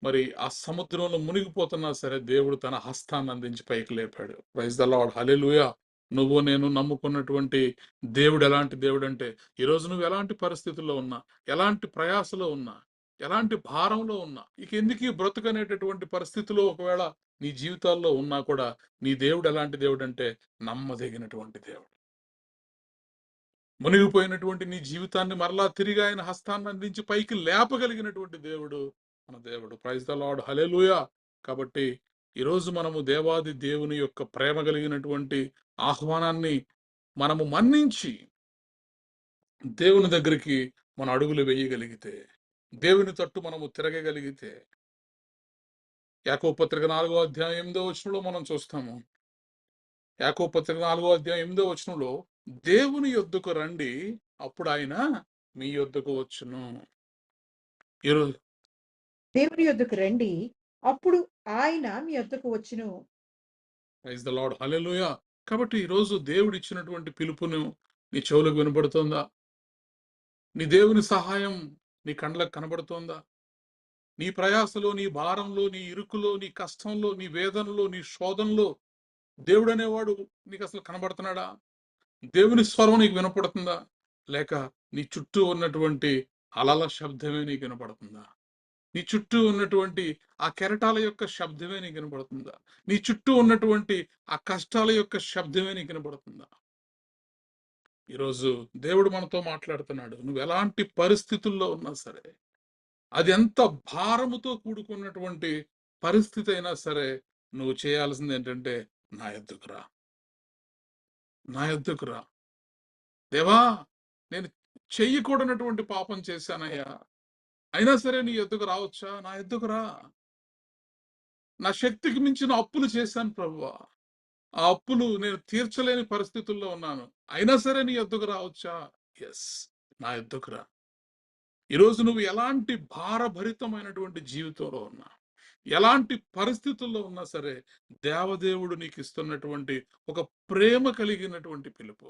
మరి ఆ సముద్రంలో మునిగిపోతున్నా సరే దేవుడు తన హస్తాన్ని అందించి పైకి లేపాడు. Praise the lord. హల్లెలూయా! నువ్వు నేను నమ్ముకున్నటువంటి దేవుడు ఎలాంటి దేవుడంటే, ఈరోజు నువ్వు ఎలాంటి పరిస్థితుల్లో ఉన్నా, ఎలాంటి ప్రయాసలో ఉన్నా, ఎలాంటి భారంలో ఉన్నా, ఇక ఎందుకీ బ్రతుకనేటటువంటి పరిస్థితిలో ఒకవేళ నీ జీవితాల్లో ఉన్నా కూడా, నీ దేవుడు ఎలాంటి దేవుడంటే నమ్మదగినటువంటి దేవుడు. మునిగిపోయినటువంటి నీ జీవితాన్ని మరలా తిరిగి ఆయన హస్తాన్ని అందించి పైకి లేపగలిగినటువంటి దేవుడు మన దేవుడు. Praise the lord. హల్లెలూయా! కాబట్టి ఈరోజు మనము దేవాది దేవుని యొక్క ప్రేమ కలిగినటువంటి ఆహ్వానాన్ని మనము మన్నించి దేవుని దగ్గరికి మన అడుగులు వేయగలిగితే, దేవుని తట్టు మనము తిరగగలిగితే, యాకోబు పత్రిక 4వ అధ్యాయం 8వ వచనంలో మనం చూస్తాము. యాకోబు పత్రిక 4వ అధ్యాయం 8వ వచనంలో, దేవుని యొద్దకు రండి, అప్పుడు ఆయన మీ యొద్దకు వచ్చును. ఈరోజు
దేవుని యొద్దకు రండి, అప్పుడు ఆయన మీ యొద్దకు వచ్చును.
Praise the lord. హల్లెలూయా! కాబట్టి ఈరోజు దేవుడు ఇచ్చినటువంటి పిలుపును నీ చెవులకు వినపడుతోందా? నీ దేవుని సహాయం నీ కండ్లకు కనబడుతోందా? నీ ప్రయాసలో, నీ భారంలో, నీ ఇరుకులో, నీ కష్టంలో, నీ వేదనలో, నీ శోధనలో దేవుడనేవాడు నీకసలు కనబడుతున్నాడా? దేవుని స్వరం నీకు వినపడుతుందా? లేక నీ చుట్టూ ఉన్నటువంటి అలల శబ్దమే నీకు వినపడుతుందా? నీ చుట్టూ ఉన్నటువంటి ఆ కెరటాల యొక్క శబ్దమే నీకు వినపడుతుందా? నీ చుట్టూ ఉన్నటువంటి ఆ కష్టాల యొక్క శబ్దమే నీకు వినపడుతుందా? ఈరోజు దేవుడు మనతో మాట్లాడుతున్నాడు. నువ్వెలాంటి పరిస్థితుల్లో ఉన్నా సరే, అది ఎంత భారముతో కూడుకున్నటువంటి పరిస్థితి అయినా సరే, నువ్వు చేయాల్సిందేంటంటే, నా యొద్దకు రా. నా యొద్దకు రా. దేవా! నేను చెయ్యకూడనటువంటి పాపం చేశానయ్యా! అయినా సరే నీ యొద్దకు రావచ్చా? నా యొద్దకు రా. నా శక్తికి మించిన అప్పులు చేశాను ప్రభువా! ఆ అప్పులు నేను తీర్చలేని పరిస్థితుల్లో ఉన్నాను. అయినా సరే నీ యొద్దకు రావచ్చా? యెస్. నా యొద్దకు రా. ఈరోజు నువ్వు ఎలాంటి భారభరితమైనటువంటి జీవితంలో ఉన్నా, ఎలాంటి పరిస్థితుల్లో ఉన్నా సరే, దేవదేవుడు నీకిస్తున్నటువంటి ఒక ప్రేమ కలిగినటువంటి పిలుపు.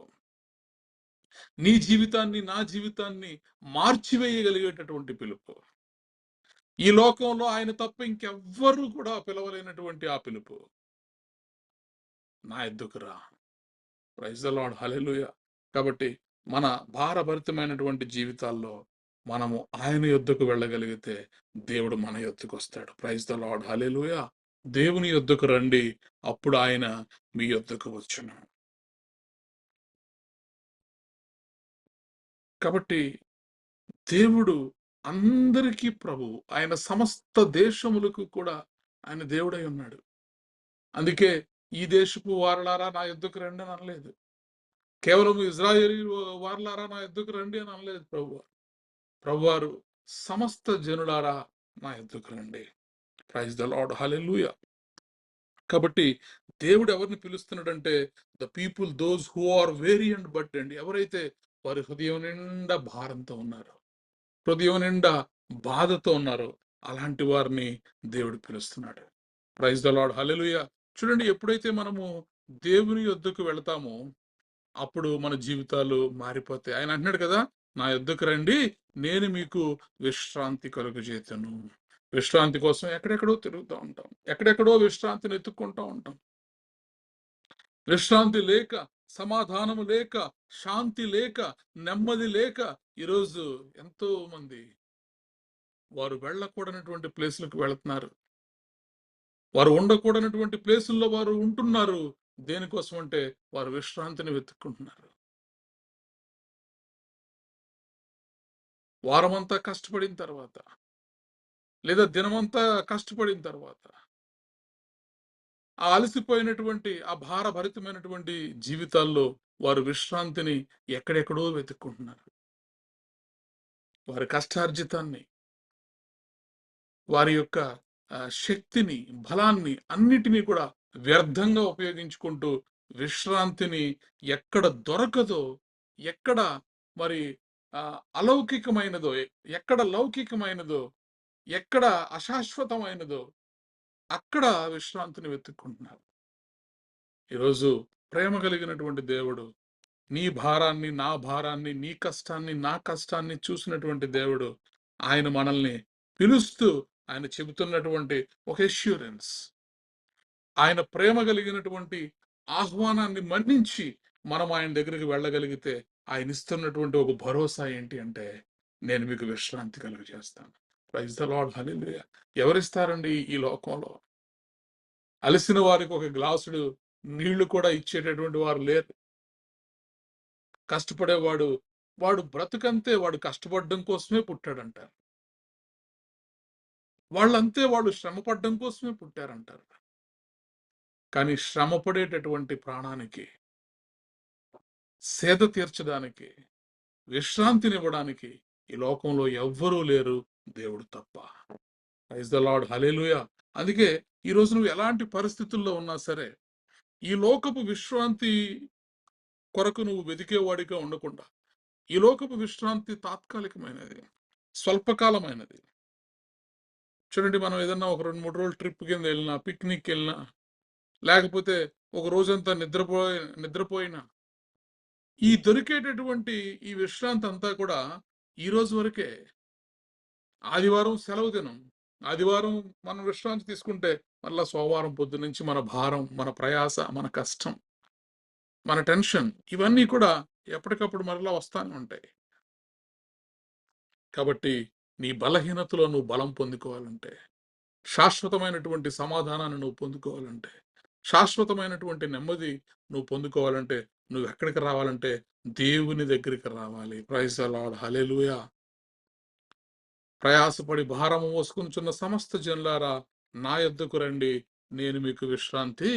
నీ జీవితాన్ని, నా జీవితాన్ని మార్చివేయగలిగేటటువంటి పిలుపు. ఈ లోకంలో ఆయన తప్ప ఇంకెవ్వరు కూడా పిలవలేనటువంటి ఆ పిలుపు. నా యొద్దకు రా. Praise the lord. హల్లెలూయా! కాబట్టి మన భారభరితమైనటువంటి జీవితాల్లో మనము ఆయన యొద్దకు వెళ్ళగలిగితే దేవుడు మన యొద్దకొస్తాడు. Praise the lord. హల్లెలూయా! దేవుని యొద్దకు రండి, అప్పుడు ఆయన మీ యొద్దకు వచ్చును. కాబట్టి దేవుడు అందరికీ ప్రభువు. ఆయన సమస్త దేశములకు కూడా ఆయన దేవుడై ఉన్నాడు. అందుకే ఈ దేశపు వారలారా నా యొద్దకు రండి అని అనలేదు. కేవలం ఇజ్రాయేలీయులు వారలారా నా యొద్దకు రండి అని అనలేదు ప్రభువు. ప్రభువారు సమస్త జనులారా నా యొద్దకు రండి. Praise the lord. హల్లెలూయా! కాబట్టి దేవుడు ఎవరిని పిలుస్తున్నాడంటే the people those who are weary and burdened. ఎవరైతే వారి హృదయం నిండా భారంతో ఉన్నారో, హృదయం నిండా బాధతో ఉన్నారో, అలాంటి వారిని దేవుడు పిలుస్తున్నాడు. Praise the lord. హల్లెలూయా! చూడండి, ఎప్పుడైతే మనము దేవుని యొద్దకు వెళతామో అప్పుడు మన జీవితాలు మారిపోతాయి. ఆయన అంటున్నాడు కదా, నా యొద్దకు రండి, నేను మీకు విశ్రాంతి కలుగజేతును. విశ్రాంతి కోసం ఎక్కడెక్కడో తిరుగుతూ ఉంటాం. ఎక్కడెక్కడో విశ్రాంతిని ఎత్తుక్కుంటూ ఉంటాం. విశ్రాంతి లేక, సమాధానము లేక, శాంతి లేక, నెమ్మది లేక ఈరోజు ఎంతో మంది వారు వెళ్ళకూడనటువంటి ప్లేసులకు వెళుతున్నారు. వారు ఉండకూడనటువంటి ప్లేసుల్లో వారు ఉంటున్నారు. దేనికోసం అంటే వారు విశ్రాంతిని వెతుక్కుంటున్నారు. వారమంతా కష్టపడిన తర్వాత, లేదా దినమంతా కష్టపడిన తర్వాత, ఆ అలసిపోయినటువంటి, ఆ భారభరితమైనటువంటి జీవితాల్లో వారు విశ్రాంతిని ఎక్కడెక్కడో వెతుక్కుంటున్నారు. వారి కష్టార్జితాన్ని, వారి యొక్క శక్తిని, బలాన్ని అన్నిటినీ కూడా వ్యర్థంగా ఉపయోగించుకుంటూ విశ్రాంతిని ఎక్కడ దొరకదో, ఎక్కడ మరి అలౌకికమైనదో, ఎక్కడ లౌకికమైనదో, ఎక్కడ అశాశ్వతమైనదో అక్కడ విశ్రాంతిని వెతుక్కుంటున్నారు. ఈరోజు ప్రేమ కలిగినటువంటి దేవుడు నీ భారాన్ని, నా భారాన్ని, నీ కష్టాన్ని, నా కష్టాన్ని చూసినటువంటి దేవుడు ఆయన మనల్ని పిలుస్తూ ఆయన చెబుతున్నటువంటి ఒక ఎష్యూరెన్స్, ఆయన ప్రేమ కలిగినటువంటి ఆహ్వానాన్ని మన్నించి మనం ఆయన దగ్గరికి వెళ్ళగలిగితే ఆయన ఇస్తున్నటువంటి ఒక భరోసా ఏంటి అంటే, నేను మీకు విశ్రాంతి కలుగజేస్తాను. ప్రైజ్ ద లార్డ్, హల్లెలూయా. ఎవరిస్తారండి ఈ లోకంలో? అలసిన వారికి ఒక గ్లాసుడు నీళ్లు కూడా ఇచ్చేటటువంటి వారు లేరు. కష్టపడేవాడు, వాడు బ్రతుకంతే వాడు కష్టపడడం కోసమే పుట్టాడంటారు. వాళ్ళంతే, వాళ్ళు శ్రమ పడడం కోసమే పుట్టారంటారు. కానీ శ్రమ పడేటటువంటి ప్రాణానికి, సేద తీర్చడానికి, విశ్రాంతినివ్వడానికి ఈ లోకంలో ఎవ్వరూ లేరు, దేవుడు తప్ప. ప్రైజ్ ద లార్డ్, హల్లెలూయా. అందుకే ఈ రోజు నువ్వు ఎలాంటి పరిస్థితుల్లో ఉన్నా సరే, ఈ లోకపు విశ్రాంతి కొరకు నువ్వు వెదికేవాడిగా ఉండకుండా, ఈ లోకపు విశ్రాంతి తాత్కాలికమైనది, స్వల్పకాలమైనది. చూడండి, మనం ఏదన్నా ఒక 2, 3 రోజులు ట్రిప్ కింద వెళ్ళినా, పిక్నిక్ వెళ్ళినా, లేకపోతే ఒక రోజంతా నిద్రపోయినా, ఈ దొరికేటటువంటి ఈ విశ్రాంతి అంతా కూడా ఈ రోజు వరకే. ఆదివారం సెలవు దినం. ఆదివారం మనం విశ్రాంతి తీసుకుంటే, మళ్ళా సోమవారం పొద్దున్నుంచి మన భారం, మన ప్రయాస, మన కష్టం, మన టెన్షన్ ఇవన్నీ కూడా ఎప్పటికప్పుడు మరలా వస్తానే ఉంటాయి. కాబట్టి నీ బలహీనతలో నువ్వు బలం పొందుకోవాలంటే, శాశ్వతమైనటువంటి సమాధానాన్ని నువ్వు పొందుకోవాలంటే, శాశ్వతమైనటువంటి నెమ్మది నువ్వు పొందుకోవాలంటే, నువ్వెక్కడికి రావాలంటే దేవుని దగ్గరికి రావాలి. ప్రైజ్ ద లార్డ్, హల్లెలూయా. ప్రయాసపడి భారము మోసుకొనుచున్న సమస్త జనులారా, నా యొద్దకు రండి, నేను మీకు విశ్రాంతి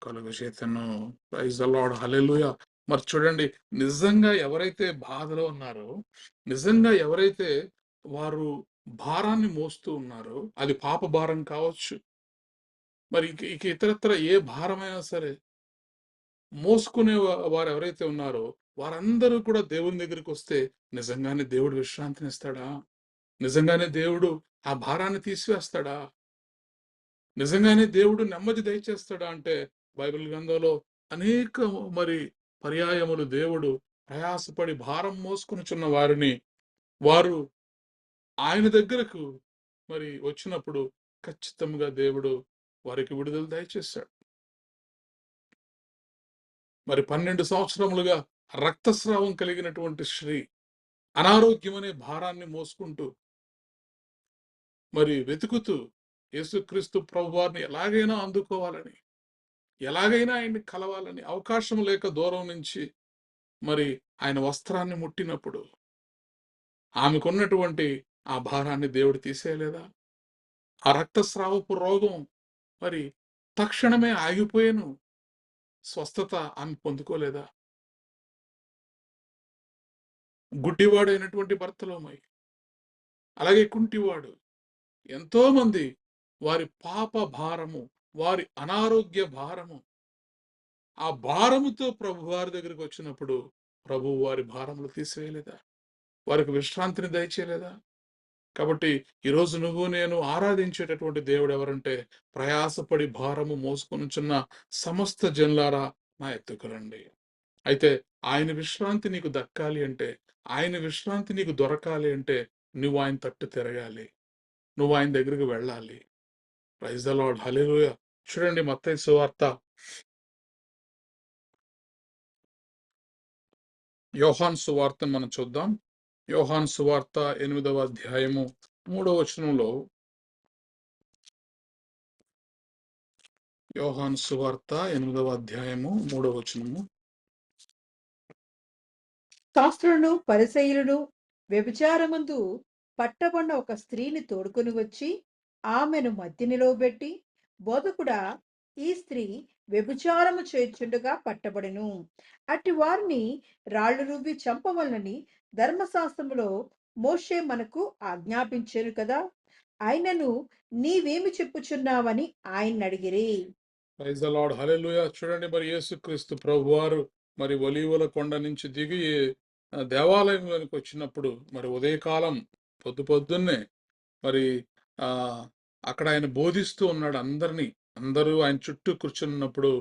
కలుగజేతును. ప్రైజ్ ద లార్డ్, హల్లెలూయా. మరి చూడండి, నిజంగా ఎవరైతే బాధలో ఉన్నారో, నిజంగా ఎవరైతే వారు భారాన్ని మోస్తూ ఉన్నారో, అది పాప భారం కావచ్చు, మరి ఇక ఇతరత్ర ఏ భారమైనా సరే మోసుకునే వారు ఎవరైతే ఉన్నారో, వారందరూ కూడా దేవుని దగ్గరికి వస్తే నిజంగానే దేవుడు విశ్రాంతినిస్తాడా? నిజంగానే దేవుడు ఆ భారాన్ని తీసివేస్తాడా? నిజంగానే దేవుడు నెమ్మది దయచేస్తాడా అంటే, బైబిల్ గ్రంథంలో అనేక మరి పర్యాయములు దేవుడు ప్రయాసపడి భారం మోసుకొనుచున్న వారిని, వారు ఆయన దగ్గరకు మరి వచ్చినప్పుడు ఖచ్చితంగా దేవుడు వారికి విడుదల దయచేశాడు. మరి 12 సంవత్సరములుగా రక్తస్రావం కలిగినటువంటి స్త్రీ అనారోగ్యం అనే భారాన్ని మోసుకుంటూ మరి వెతుకుతూ యేసుక్రీస్తు ప్రభువారిని ఎలాగైనా అందుకోవాలని, ఎలాగైనా ఆయన్ని కలవాలని, అవకాశం లేక దూరం నుంచి మరి ఆయన వస్త్రాన్ని ముట్టినప్పుడు ఆమెకున్నటువంటి ఆ భారాన్ని దేవుడు తీసేయలేదా? ఆ రక్తస్రావపు రోగం మరి తక్షణమే ఆగిపోయాను, స్వస్థత ఆమె పొందుకోలేదా? గుడ్డివాడైనటువంటి బర్తలోమై, అలాగే కుంటివాడు, ఎంతో మంది వారి పాప భారము, వారి అనారోగ్య భారము, ఆ భారముతో ప్రభువారి దగ్గరికి వచ్చినప్పుడు ప్రభువు వారి భారములు తీసివేయలేదా? వారికి విశ్రాంతిని దయచేయలేదా? కాబట్టి ఈరోజు నువ్వు నేను ఆరాధించేటటువంటి దేవుడు ఎవరంటే, ప్రయాసపడి భారము మోసుకొనుచున్న సమస్త జనులారా నా ఎద్దుకు రండి. అయితే ఆయన విశ్రాంతి నీకు దక్కాలి అంటే, ఆయన విశ్రాంతి నీకు దొరకాలి అంటే, నువ్వు ఆయన తట్టు తిరగాలి, నువ్వు ఆయన దగ్గరికి వెళ్ళాలి. ప్రైజ్ ద లార్డ్, హల్లెలూయా. చూడండి, మత్తయి సువార్త, యోహాను సువార్తను మనం చూద్దాం. యోహాను సువార్త 8వ అధ్యాయము 3వ వచనంలో, యోహాను సువార్త 8వ అధ్యాయము 3వ వచనము.
శాస్త్రులను పరిసయ్యులను వ్యభిచారమందు పట్టబడిన ఒక స్త్రీని తోడుకొని వచ్చి ఆమెను మధ్య నిలవబెట్టి, బోధకుడా, ఈ స్త్రీ వ్యభిచారము చేయుచుండగా పట్టబడెను. అట్టి వారిని రాళ్లు రువ్వి చంపవలనని ధర్మశాస్త్రములో మోషే మనకు ఆజ్ఞాపించాను కదా, ఆయనను నీవేమి చెప్పుచున్నావని ఆయన అడిగిరి.
ప్రైజ్ ద లార్డ్, హల్లెలూయా. చూడండి, మరి యేసుక్రీస్తు ప్రభువారు మరి ఒలీవల కొండ నుంచి దిగి దేవాలయంలోనికి వచ్చినప్పుడు, మరి ఉదయకాలం పొద్దున్నే మరి ఆ అక్కడ ఆయన బోధిస్తూ ఉన్నాడు అందరినీ. అందరూ ఆయన చుట్టూ కూర్చున్నప్పుడు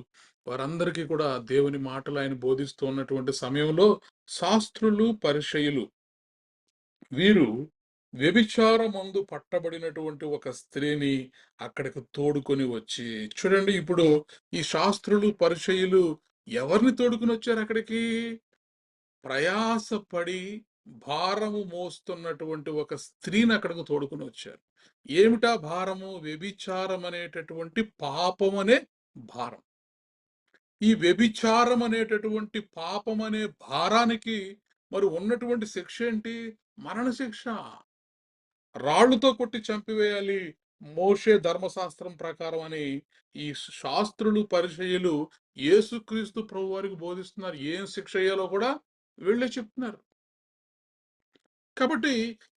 వారందరికీ కూడా దేవుని మాటలు ఆయన బోధిస్తూ ఉన్నటువంటి సమయంలో శాస్త్రులు పరిసయ్యులు వీరు వ్యభిచారమందు పట్టబడినటువంటి ఒక స్త్రీని అక్కడికి తోడుకొని వచ్చి చూడండి ఇప్పుడు ఈ శాస్త్రులు, పరిసయ్యులు ఎవరిని తోడుకొని వచ్చారు అక్కడికి? ప్రయాసపడి భారము మోస్తున్నటువంటి ఒక స్త్రీని అక్కడికి తోడుకొని వచ్చారు. ఏమిటా భారము? వ్యభిచారం అనేటటువంటి పాపం అనే భారం. ఈ వ్యభిచారం అనేటటువంటి పాపం అనే భారానికి మరి ఉన్నటువంటి శిక్ష ఏంటి? మరణశిక్ష. రాళ్ళుతో కొట్టి చంపివేయాలి. మోషే ధర్మశాస్త్రం ప్రకారం అని ఈ శాస్త్రులు, పరిసయ్యులు యేసుక్రీస్తు ప్రభువారికి బోధిస్తున్నారు. ఏం శిక్ష ఎయ్యాలో కూడా వీళ్ళే చెప్తున్నారు. కాబట్టి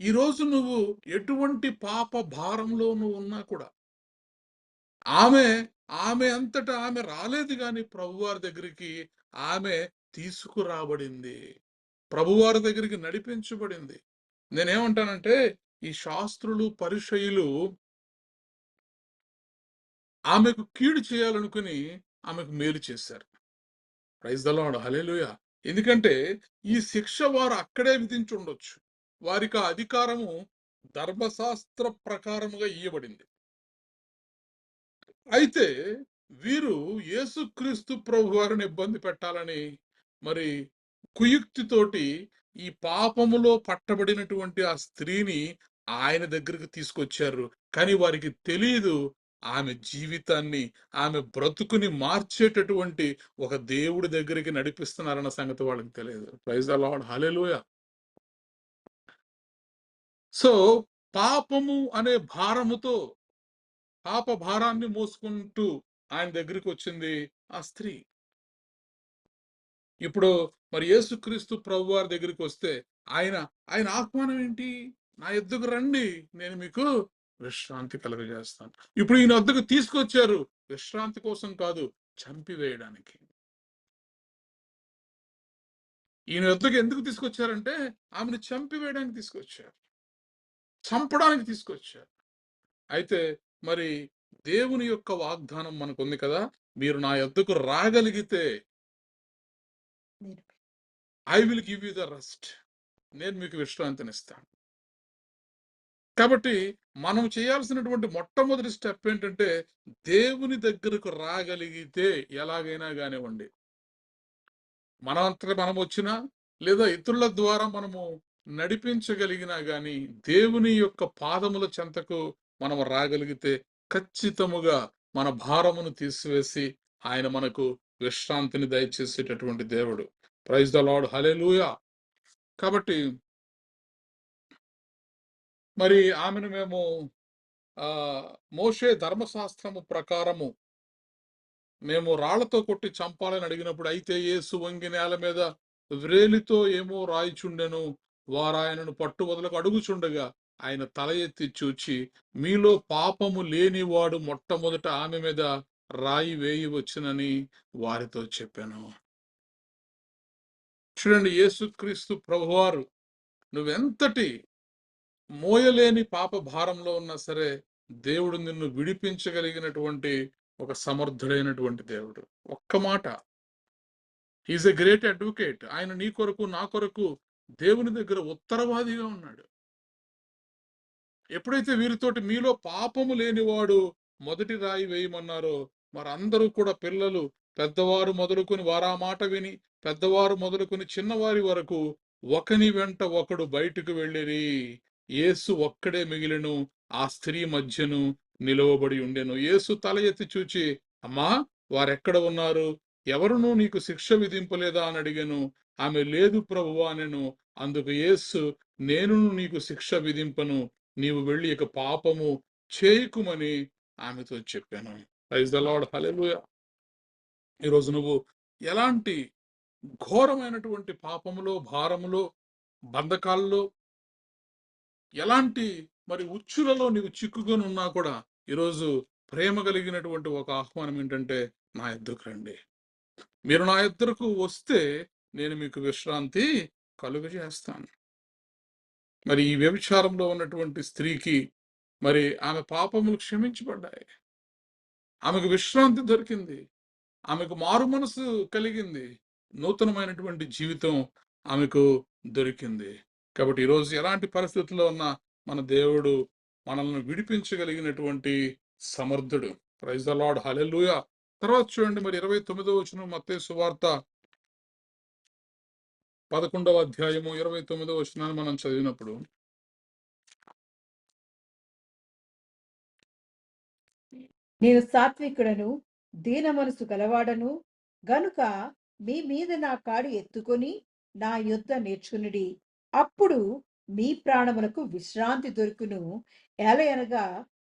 ఈరోజు నువ్వు ఎటువంటి పాప భారంలో నువ్వున్నా కూడా ఆమె, ఆమె అంతటా ఆమె రాలేదు గాని ప్రభువారి దగ్గరికి ఆమె తీసుకురాబడింది. ప్రభువారి దగ్గరికి నడిపించబడింది. నేనేమంటానంటే ఈ శాస్త్రులు, పరిసయ్యులు ఆమెకు కీడు చేయాలనుకుని ఆమెకు మేలు చేశారు. Praise the lord. హల్లెలూయా! ఎందుకంటే ఈ శిక్ష వారు అక్కడే విధించుండొచ్చు. వారికి ఆ అధికారము ధర్మశాస్త్ర ప్రకారముగా ఇయ్యబడింది. అయితే వీరు యేసుక్రీస్తు ప్రభువారిని ఇబ్బంది పెట్టాలని మరి కుయుక్తితోటి ఈ పాపములో పట్టబడినటువంటి ఆ స్త్రీని ఆయన దగ్గరికి తీసుకొచ్చారు. కానీ వారికి తెలీదు ఆమె జీవితాన్ని, ఆమె బ్రతుకుని మార్చేటటువంటి ఒక దేవుడి దగ్గరికి నడిపిస్తున్నారన్న సంగతి వాళ్ళకి తెలియదు. Praise the lord. Hallelujah! So, పాపము అనే భారముతో పాప భారాన్ని మోసుకుంటూ ఆయన దగ్గరికొచ్చింది ఆ స్త్రీ. ఇప్పుడు మరి యేసుక్రీస్తు ప్రభువారి దగ్గరికొస్తే ఆయన, ఆయన ఆహ్వానం ఏంటి? నా యొద్దకు రండి. నేను మీకు విశ్రాంతి కలుగజేస్తాను. ఇప్పుడు ఈయన వద్దకు తీసుకొచ్చారు. విశ్రాంతి కోసం కాదు, చంపివేయడానికి. ఈయన వద్దకు ఎందుకు తీసుకొచ్చారంటే, ఆమెను చంపివేయడానికి తీసుకొచ్చారు. చంపడానికి తీసుకొచ్చారు. అయితే మరి దేవుని యొక్క వాగ్దానం మనకుంది కదా! మీరు నా యొద్దకు రాగలిగితే
మీరు
I will give you the rest. నేను మీకు విశ్రాంతినిస్తాను. కాబట్టి మనం చేయాల్సినటువంటి మొట్టమొదటి స్టెప్ ఏంటంటే, దేవుని దగ్గరకు రాగలిగితే ఎలాగైనా గానివ్వండి. మనంతట మనం వచ్చినా, లేదా ఇతరుల ద్వారా మనము నడిపించగలిగినా గాని, దేవుని యొక్క పాదముల చెంతకు మనం రాగలిగితే, ఖచ్చితముగా మన భారమును తీసివేసి, ఆయన మనకు విశ్రాంతిని దయచేసేటటువంటి దేవుడు. Praise the lord. హల్లెలూయా! కాబట్టి మరి ఆమెను మేము మోషే ధర్మశాస్త్రము ప్రకారము మేము రాళ్లతో కొట్టి చంపాలని అడిగినప్పుడు, అయితే యేసు వంగి నేల మీద వ్రేలితో ఏమో రాయిచుండెను. వారాయనను పట్టు వదలకు అడుగుచుండగా ఆయన తల ఎత్తి చూచి, మీలో పాపము లేనివాడు మొట్టమొదట ఆమె మీద రాయి వేయవచ్చునని వారితో చెప్పాను. చూడండి, యేసుక్రీస్తు ప్రభువారు నువ్వెంతటి మోయలేని పాప భారంలో ఉన్నా సరే, దేవుడు నిన్ను విడిపించగలిగినటువంటి ఒక సమర్థుడైనటువంటి దేవుడు. ఒక్క మాట, హీఈస్ ఎ గ్రేట్ అడ్వకేట్. ఆయన నీ కొరకు, నా కొరకు దేవుని దగ్గర ఉత్తరవాదిగా ఉన్నాడు. ఎప్పుడైతే వీరితోటి మీలో పాపము లేనివాడు మొదటి రాయి వేయమన్నారో, మరందరూ కూడా పిల్లలు, పెద్దవారు మొదలుకొని వారా మాట విని, పెద్దవారు మొదలుకొని చిన్నవారి వరకు ఒకని వెంట ఒకడు బయటకు వెళ్ళిరి. యేసు ఒక్కడే మిగిలెను. ఆ స్త్రీ మధ్యను నిలువబడి ఉండెను. యేసు తల ఎత్తి చూచి, అమ్మా, వారెక్కడ ఉన్నారు? ఎవరునూ నీకు శిక్ష విధింపలేదా అని అడిగాను. ఆమె, లేదు ప్రభువా అనెను. అందుకు యేసు, నేనును నీకు శిక్ష విధింపను. నీవు వెళ్ళి ఇక పాపము చేయకుమని ఆమెతో చెప్పాను. Praise the lord. హల్లెలూయా! ఈరోజు నువ్వు ఎలాంటి ఘోరమైనటువంటి పాపములో, భారములో, బంధకాల్లో, ఎలాంటి మరి ఉచ్చులలో నీవు చిక్కుకొని ఉన్నా కూడా ఈరోజు ప్రేమ కలిగినటువంటి ఒక ఆహ్వానం ఏంటంటే, నా యొద్దకు రండి. మీరు నా యొద్దకు వస్తే నేను మీకు విశ్రాంతి కలుగజేస్తాను. మరి ఈ వ్యభిచారంలో ఉన్నటువంటి స్త్రీకి మరి ఆమె పాపములు క్షమించబడ్డాయి. ఆమెకు విశ్రాంతి దొరికింది. ఆమెకు మారు మనసు కలిగింది. నూతనమైనటువంటి జీవితం ఆమెకు దొరికింది. కాబట్టి ఈరోజు ఎలాంటి పరిస్థితుల్లో ఉన్నా మన దేవుడు మనల్ని విడిపించగలిగినటువంటి సమర్థుడు. Praise the lord. హల్లెలూయా. తర్వాత చూడండి మరి 29వ వచనం మత్తయి సువార్త 11వ అధ్యాయము 29వ వచనాన్ని మనం చదివినప్పుడు
నేను సాత్వికుడను, దీన మనసు గలవాడను గనుక మీ మీద నా కాడి ఎత్తుకొని నా యొద్ద నేర్చుకునుడి. అప్పుడు మీ ప్రాణములకు విశ్రాంతి దొరుకును. ఎలయనగా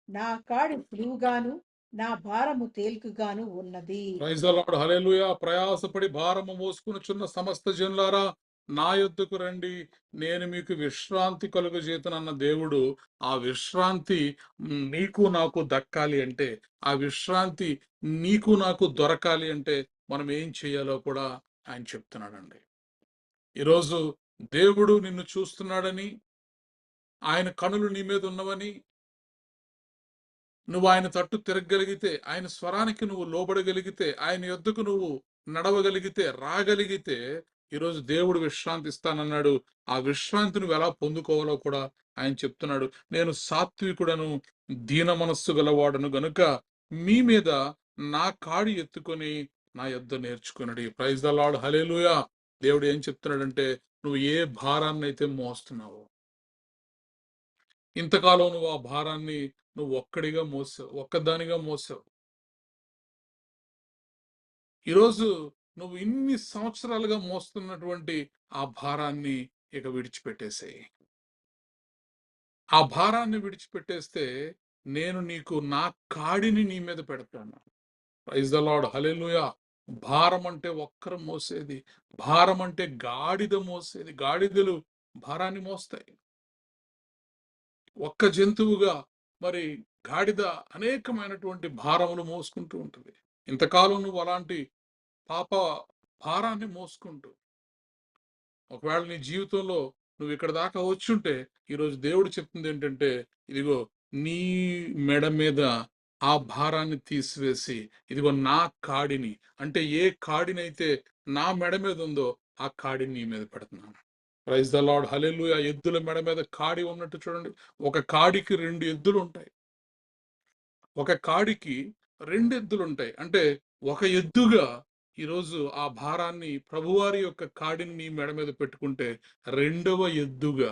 నా కాడి సులువుగాను నా భారము తేలికగాను ఉన్నది.
Praise the lord. హల్లెలూయా. ప్రయాసపడి భారము మోసుకొనుచున్న సమస్త జనులారా నా యొద్దకు రండి, నేను మీకు విశ్రాంతి కలుగజేతునన్న దేవుడు. ఆ విశ్రాంతి నీకు నాకు దక్కాలి అంటే, ఆ విశ్రాంతి నీకు నాకు దొరకాలి అంటే మనం ఏం చేయాలో కూడా ఆయన చెప్తున్నాడండి. ఈరోజు దేవుడు నిన్ను చూస్తున్నాడని, ఆయన కనులు నీ మీద ఉన్నవని, నువ్వు ఆయన తట్టు తిరగగలిగితే, ఆయన స్వరానికి నువ్వు లోబడగలిగితే, ఆయన యొద్దకు నువ్వు నడవగలిగితే, రాగలిగితే, ఈరోజు దేవుడు విశ్రాంతి ఇస్తానన్నాడు. ఆ విశ్రాంతి నువ్వు ఎలా పొందుకోవాలో కూడా ఆయన చెప్తున్నాడు. నేను సాత్వికుడను, దీన మనస్సు గలవాడను గనుక మీ మీద నా కాడి ఎత్తుకొని నా యొద్ద నేర్చుకున్నాడు. Praise the lord. హల్లెలూయా. దేవుడు ఏం చెప్తున్నాడంటే, నువ్వు ఏ భారాన్నైతే మోస్తున్నావో, ఇంతకాలం నువ్వు ఆ భారాన్ని నువ్వు ఒక్కడిగా మోసావు, ఒక్కదానిగా మోసావు. ఈరోజు నువ్వు ఇన్ని సంవత్సరాలుగా మోస్తున్నటువంటి ఆ భారాన్ని ఇక విడిచిపెట్టేసేయి. ఆ భారాన్ని విడిచిపెట్టేస్తే నేను నీకు నా కాడిని నీ మీద పెడతాను. Praise the lord. హల్లెలూయా. భారం అంటే ఒక్కరు మోసేది. భారం అంటే గాడిద మోసేది. గాడిదలు భారాన్ని మోస్తాయి. ఒక్క జంతువుగా మరి గాడిద అనేకమైనటువంటి భారములు మోసుకుంటూ ఉంటుంది. ఇంతకాలం నువ్వు అలాంటి పాప భారాన్ని మోసుకుంటూ, ఒకవేళ నీ జీవితంలో నువ్వు ఇక్కడ దాకా వచ్చుంటే, ఈరోజు దేవుడు చెప్తుంది ఏంటంటే, ఇదిగో నీ మెడ మీద ఆ భారాన్ని తీసివేసి, ఇదిగో నా కాడిని, అంటే ఏ కాడినైతే నా మెడ మీద ఉందో ఆ కాడిని నీ మీద పెడుతున్నాను. Praise the lord. హల్లెలూయా. ఎద్దుల మెడ మీద కాడి ఉన్నట్టు చూడండి. ఒక కాడికి 2 ఎద్దులు ఉంటాయి. ఒక కాడికి 2 ఎద్దులుంటాయి. అంటే ఒక ఎద్దుగా ఈరోజు ఆ భారాన్ని, ప్రభువారి యొక్క కాడిని నీ మెడ మీద పెట్టుకుంటే, రెండవ ఎద్దుగా,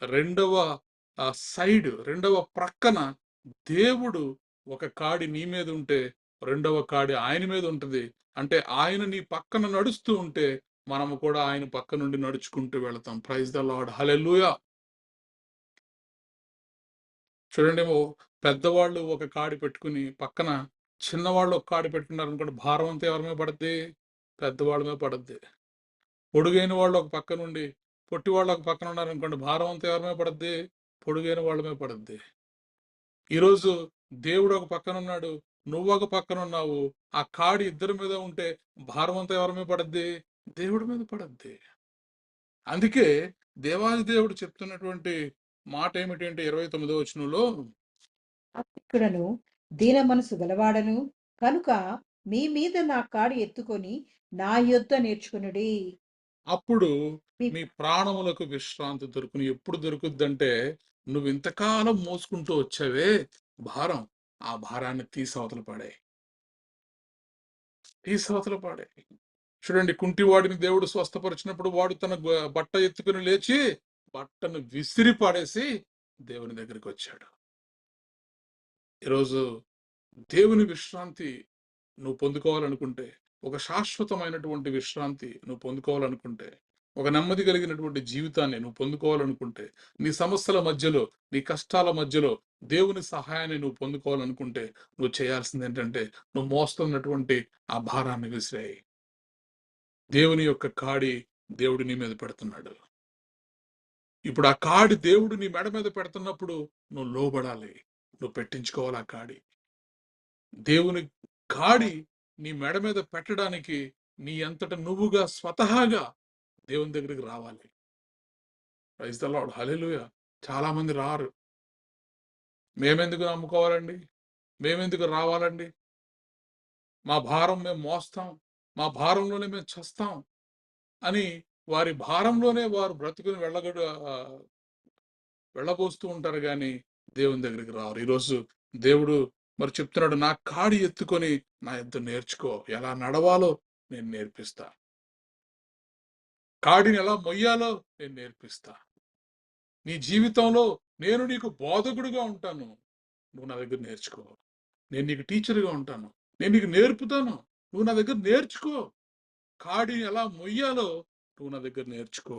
రెండవ రెండవ ప్రక్కన దేవుడు ఒక కాడి నీ మీద ఉంటే, రెండవ కాడి ఆయన మీద ఉంటది. అంటే ఆయన నీ పక్కన నడుస్తూ ఉంటే, మనము కూడా ఆయన పక్క నుండి నడుచుకుంటూ వెళతాం. Praise the lord. హల్లెలూయా. చూడండేమో, పెద్దవాళ్ళు ఒక కాడి పెట్టుకుని పక్కన చిన్నవాళ్ళు ఒక కాడి పెట్టుకున్నారనుకోండి, భారం అంతా ఎవరి మీద పడుద్ది? పెద్దవాళ్ళ మీద పడుద్ది. పొడుగైన వాళ్ళు ఒక పక్క నుండి, పొట్టి వాళ్ళు ఒక పక్కన ఉన్నారనుకోండి, భారం అంతా ఎవరి మీద పడుద్ది? పొడుగైన వాళ్ళ మీద పడుద్ది. ఈరోజు దేవుడు ఒక పక్కన ఉన్నాడు, నువ్వు ఒక పక్కన ఉన్నావు. ఆ కాడి ఇద్దరి మీద ఉంటే భారం అంతా ఎవరి మీద పడుద్ది? దేవుడి మీద పడుద్ది. అందుకే దేవాది దేవుడు చెప్తున్నటువంటి మాట ఏమిటంటే 29వ వచనంలో,
సాత్వికుడను, దీన మనసు గలవాడను కనుక మీ మీద నా కాడి ఎత్తుకొని నా యొద్ద నేర్చుకునుడి.
అప్పుడు
మీ
మీ ప్రాణములకు విశ్రాంతి దొరుకును. ఎప్పుడు దొరుకుద్దంటే, నువ్వు ఇంతకాలం మోసుకుంటూ వచ్చావే భారం, ఆ భారాన్ని తీసవతల పడేయి. తీసవతల పడేయి. చూడండి, కుంటివాడిని దేవుడు స్వస్థపరిచినప్పుడు వాడు తన బట్ట ఎత్తుకుని లేచి బట్టను విసిరి పాడేసి దేవుని దగ్గరికి వచ్చాడు. ఈరోజు దేవుని విశ్రాంతి నువ్వు పొందుకోవాలనుకుంటే, ఒక శాశ్వతమైనటువంటి విశ్రాంతి నువ్వు పొందుకోవాలనుకుంటే, ఒక నెమ్మది కలిగినటువంటి జీవితాన్ని నువ్వు పొందుకోవాలనుకుంటే, నీ సమస్యల మధ్యలో, నీ కష్టాల మధ్యలో దేవుని సహాయాన్ని నువ్వు పొందుకోవాలనుకుంటే, నువ్వు చేయాల్సింది ఏంటంటే, నువ్వు మోస్తున్నటువంటి ఆ భారాన్ని విసిరేయి. దేవుని యొక్క కాడి దేవుడు నీ మీద పెడుతున్నాడు. ఇప్పుడు ఆ కాడి దేవుడు నీ మెడ మీద పెడుతున్నప్పుడు నువ్వు లోబడాలి. నువ్వు పెట్టించుకోవాలి ఆ కాడి. దేవుని కాడి నీ మెడ మీద పెట్టడానికి నీ అంతట నువ్వుగా స్వతహాగా దేవుని దగ్గరికి రావాలి. Praise the lord. హల్లెలూయా. చాలా మంది రారు. మేమెందుకు నమ్ముకోవాలండి? మేమెందుకు రావాలండి? మా భారం మేము మోస్తాం. మా భారంలోనే మేము చస్తాం అని వారి భారంలోనే వారు బ్రతుకుని వెళ్ళబోస్తూ ఉంటారు గాని దేవుని దగ్గరికి రారు. ఈరోజు దేవుడు మరి చెప్తున్నాడు, నా కాడి ఎత్తుకొని నా యొద్ద నేర్చుకో. ఎలా నడవాలో నేను నేర్పిస్తా. కాడిని ఎలా మొయ్యాలో నేను నేర్పిస్తా. నీ జీవితంలో నేను నీకు బోధకుడుగా ఉంటాను. నువ్వు నా దగ్గర నేర్చుకో. నేను నీకు టీచర్‌గా ఉంటాను. నేను నీకు నేర్పుతాను. నువ్వు నా దగ్గర నేర్చుకో. కాడిని ఎలా మొయ్యాలో నువ్వు నా దగ్గర నేర్చుకో.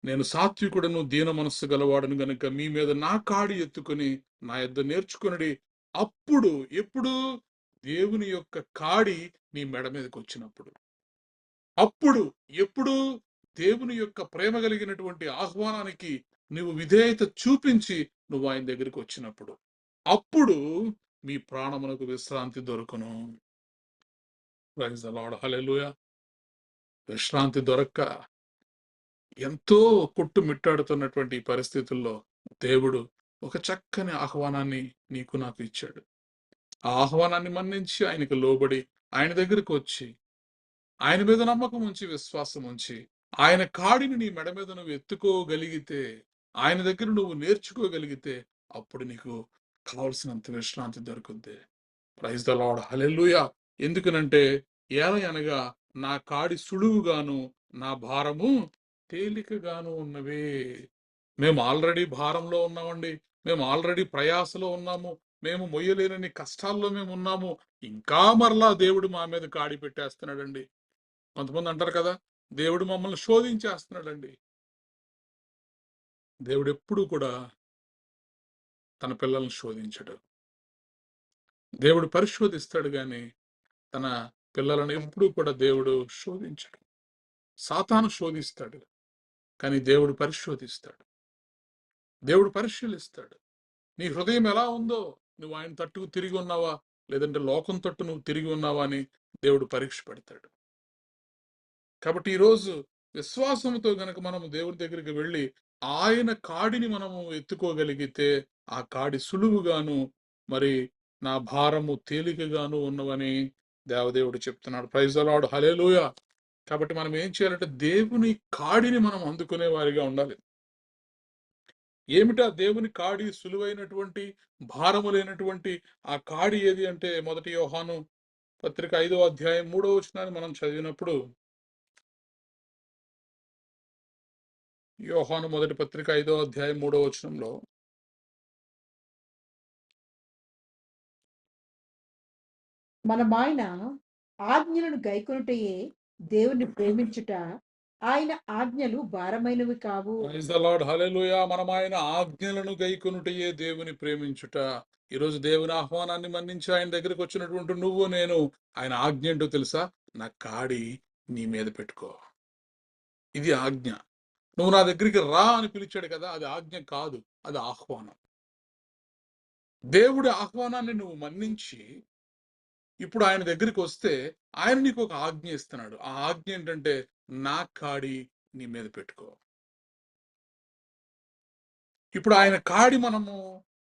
నేను సాత్వికుడను, దీన మనస్సు గలవాడను గనుక మీ మీద నా కాడి ఎత్తుకొని నా యొద్ద నేర్చుకొనుడి. అప్పుడు ఎప్పుడు? దేవుని యొక్క కాడి నీ మెడ మీదకొచ్చినప్పుడు. అప్పుడు ఎప్పుడు? దేవుని యొక్క ప్రేమ కలిగినటువంటి ఆహ్వానానికి నువ్వు విధేయత చూపించి నువ్వు ఆయన దగ్గరికి వచ్చినప్పుడు. అప్పుడు మీ ప్రాణమునకు విశ్రాంతి దొరుకును. Praise the lord. హల్లెలూయా. విశ్రాంతి దొరక్క ఎంతో కొట్టుమిట్టాడుతున్నటువంటి ఈ పరిస్థితుల్లో దేవుడు ఒక చక్కని ఆహ్వానాన్ని నీకు నాకు ఇచ్చాడు. ఆ ఆహ్వానాన్ని మన్నించి ఆయనకు లోబడి ఆయన దగ్గరికి వచ్చి ఆయన మీద నమ్మకం ఉంచి విశ్వాసం ఉంచి ఆయన కాడిని నీ మెడ మీద నువ్వు ఎత్తుకోగలిగితే, ఆయన దగ్గర నువ్వు నేర్చుకోగలిగితే అప్పుడు నీకు కావలసినంత విశ్రాంతి దొరుకుద్ది. Praise the lord. హల్లెలూయా. ఎందుకనంటే ఏలయనగా నా కాడి సులువుగాను నా భారము తేలికగాను ఉన్నవే. మేము ఆల్రెడీ భారంలో ఉన్నామండి. మేము ఆల్రెడీ ప్రయాసలో ఉన్నాము. మేము మొయ్యలేనన్ని కష్టాల్లో మేమున్నాము. ఇంకా మరలా దేవుడు మా మీద కాడి పెట్టేస్తున్నాడండి. కొంతమంది అంటారు కదా, దేవుడు మమ్మల్ని శోధించేస్తున్నాడండి. దేవుడెప్పుడూ కూడా తన పిల్లల్ని శోధించడు. దేవుడు పరిశోధిస్తాడు గాని, తన పిల్లలను ఎప్పుడూ కూడా దేవుడు శోధించడు. సాతాను శోధిస్తాడు. కానీ దేవుడు పరిశోధిస్తాడు. దేవుడు పరిశీలిస్తాడు. నీ హృదయం ఎలా ఉందో, నువ్వు ఆయన తట్టుకు తిరిగి ఉన్నావా? లేదంటే లోకం తట్టు నువ్వు తిరిగి ఉన్నావా అని దేవుడు పరీక్ష పెడతాడు. కాబట్టి ఈరోజు విశ్వాసంతో గనక మనము దేవుని దగ్గరికి వెళ్ళి ఆయన కాడిని మనము ఎత్తుకోగలిగితే ఆ కాడి సులువుగాను మరి నా భారము తేలికగాను ఉన్నవని దేవదేవుడు చెప్తున్నాడు. Praise the lord. హల్లెలూయా. కాబట్టి మనం ఏం చేయాలంటే దేవుని కాడిని మనం అందుకునే వారిగా ఉండాలి. ఏమిటా దేవుని కాడి? సులువైనటువంటి భారము లేనటువంటి ఆ కాడి ఏది అంటే, మొదటి యోహాను పత్రిక 5వ అధ్యాయం 3వ వచనాన్ని మనం చదివినప్పుడు, యోహాను మొదటి పత్రిక 5వ అధ్యాయం 3వ వచనంలో,
మనమాయన ఆజ్ఞలను గైకొనుటయే దేవుని ప్రేమించుట. ఆయన ఆజ్ఞలు భారమైనవి కావు.
Praise the lord. హల్లెలూయా. మనం ఆయన ఆజ్ఞలను గైకొనుటయే దేవుని ప్రేమించుట. ఈరోజు దేవుని ఆహ్వానాన్ని మన్నించి ఆయన దగ్గరికి వచ్చినటువంటి నువ్వు నేను, ఆయన ఆజ్ఞ ఏంటో తెలుసా? నా కాడి నీ మీద పెట్టుకో. ఇది ఆజ్ఞ. నువ్వు నా దగ్గరికి రా అని పిలిచాడు కదా, అది ఆజ్ఞ కాదు, అది ఆహ్వానం. దేవుడి ఆహ్వానాన్ని నువ్వు మన్నించి ఇప్పుడు ఆయన దగ్గరికి వస్తే ఆయన నీకు ఒక ఆజ్ఞ ఇస్తున్నాడు. ఆ ఆజ్ఞ ఏంటంటే, నా కాడి నీ మీద పెట్టుకో. ఇప్పుడు ఆయన కాడి మనము